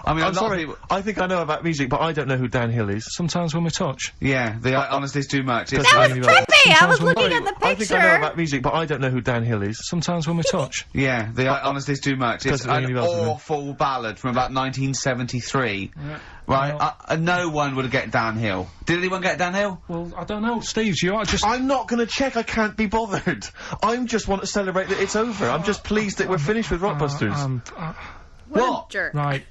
S2: I mean,
S5: I'm sorry, I think I know about music, but I don't know who Dan Hill is.
S4: Sometimes when we touch.
S2: Yeah, the honesty's too much. It's
S1: That was trippy! I was looking at the
S5: I think I know
S1: picture.
S5: about music, but I don't know who Dan Hill is.
S4: Sometimes when we touch.
S2: Yeah, the honesty's too much. It's
S5: Doesn't ring
S2: an
S5: any bells with me.
S2: awful ballad from about 1973.
S4: Yeah.
S2: Right? No one would get Dan Hill. Did anyone get Dan Hill?
S4: Well, I don't know. Steve, you are just.
S5: I'm not gonna check, I can't be bothered. I just want to celebrate that it's over. I'm just pleased that we're finished with Rockbusters.
S1: What
S2: What?
S1: a jerk.
S4: Right.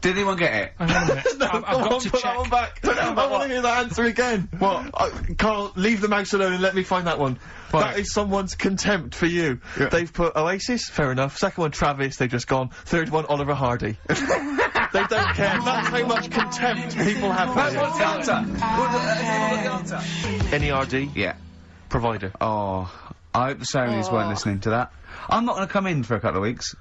S2: Did anyone get it?
S4: Hang on a minute. I've got to
S5: Put that
S4: check.
S5: one back. I want to hear that answer again. What? Carl, leave the mouse alone and let me find that one.
S2: Right.
S5: That is someone's contempt for you.
S2: Yeah.
S5: They've put Oasis, fair enough. Second one, Travis, they've just gone. Third one, Oliver Hardy. They don't care. That's how much contempt people have for
S2: What's
S5: you.
S2: the answer? What's the answer?
S5: NERD,
S2: Yeah.
S5: provider.
S2: Oh, I hope the Sonys weren't listening to that. I'm not going to come in for a couple of weeks.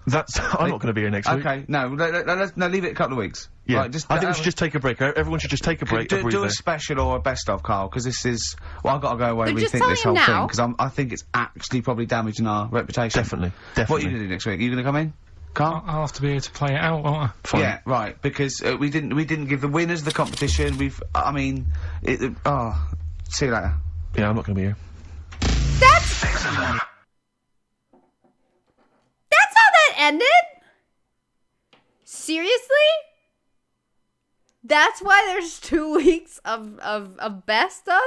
S5: That's. I'm not going to be here next week.
S2: Okay, no, leave it a couple of weeks.
S5: Yeah.
S2: Right,
S5: I think we should just take a break. Everyone should just take a break.
S2: do
S5: breather.
S2: a special or a best of, Carl, because this is. Well, I've got to go away and
S1: But just
S2: rethink
S1: tell
S2: this
S1: him
S2: whole thing
S1: now.
S2: because I think it's actually probably damaging our reputation.
S5: Definitely.
S2: What are you going to do next week? Are you going to come in, Carl?
S4: I'll have to be here to play it out, won't I?
S5: Fine.
S2: Yeah, right. Because we didn't give the winners of the competition. I mean, see you later.
S5: Yeah, I'm not going to be here.
S1: That's how that ended? Seriously? That's why there's 2 weeks of best of?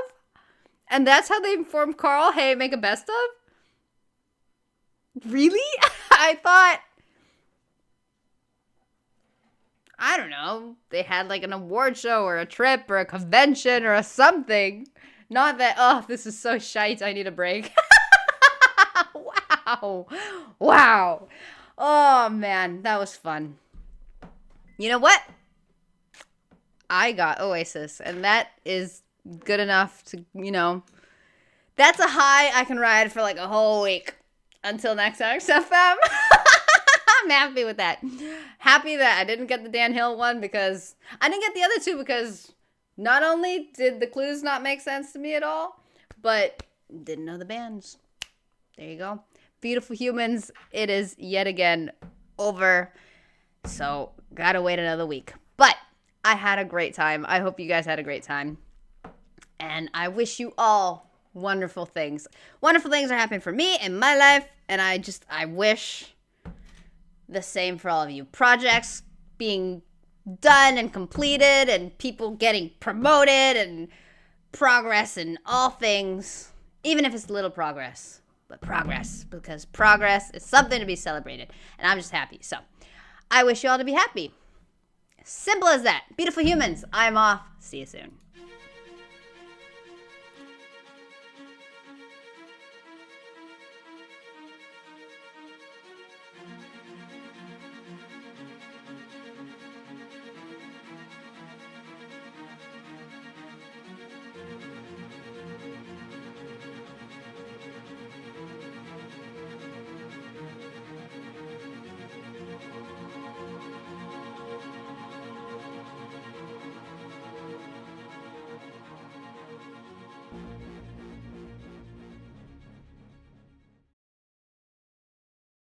S1: And that's how they informed Carl, hey, make a best of? Really? I thought... I don't know. They had like an award show or a trip or a convention or a something. Not that, oh, this is so shite, I need a break. Wow. Wow. Oh, man, that was fun. You know what? I got Oasis, and that is good enough to, that's a high I can ride for like a whole week until next XFM. I'm happy with that. Happy that I didn't get the Dan Hill one because I didn't get the other two because not only did the clues not make sense to me at all, but didn't know the bands. There you go. Beautiful Humans, it is yet again over. So, gotta wait another week. But I had a great time. I hope you guys had a great time. And I wish you all wonderful things. Wonderful things are happening for me in my life. And I wish the same for all of you. Projects being done and completed and people getting promoted and progress in all things. Even if it's little progress. But progress. Because progress is something to be celebrated. And I'm just happy. So, I wish you all to be happy. Simple as that. Beautiful Humans, I'm off. See you soon.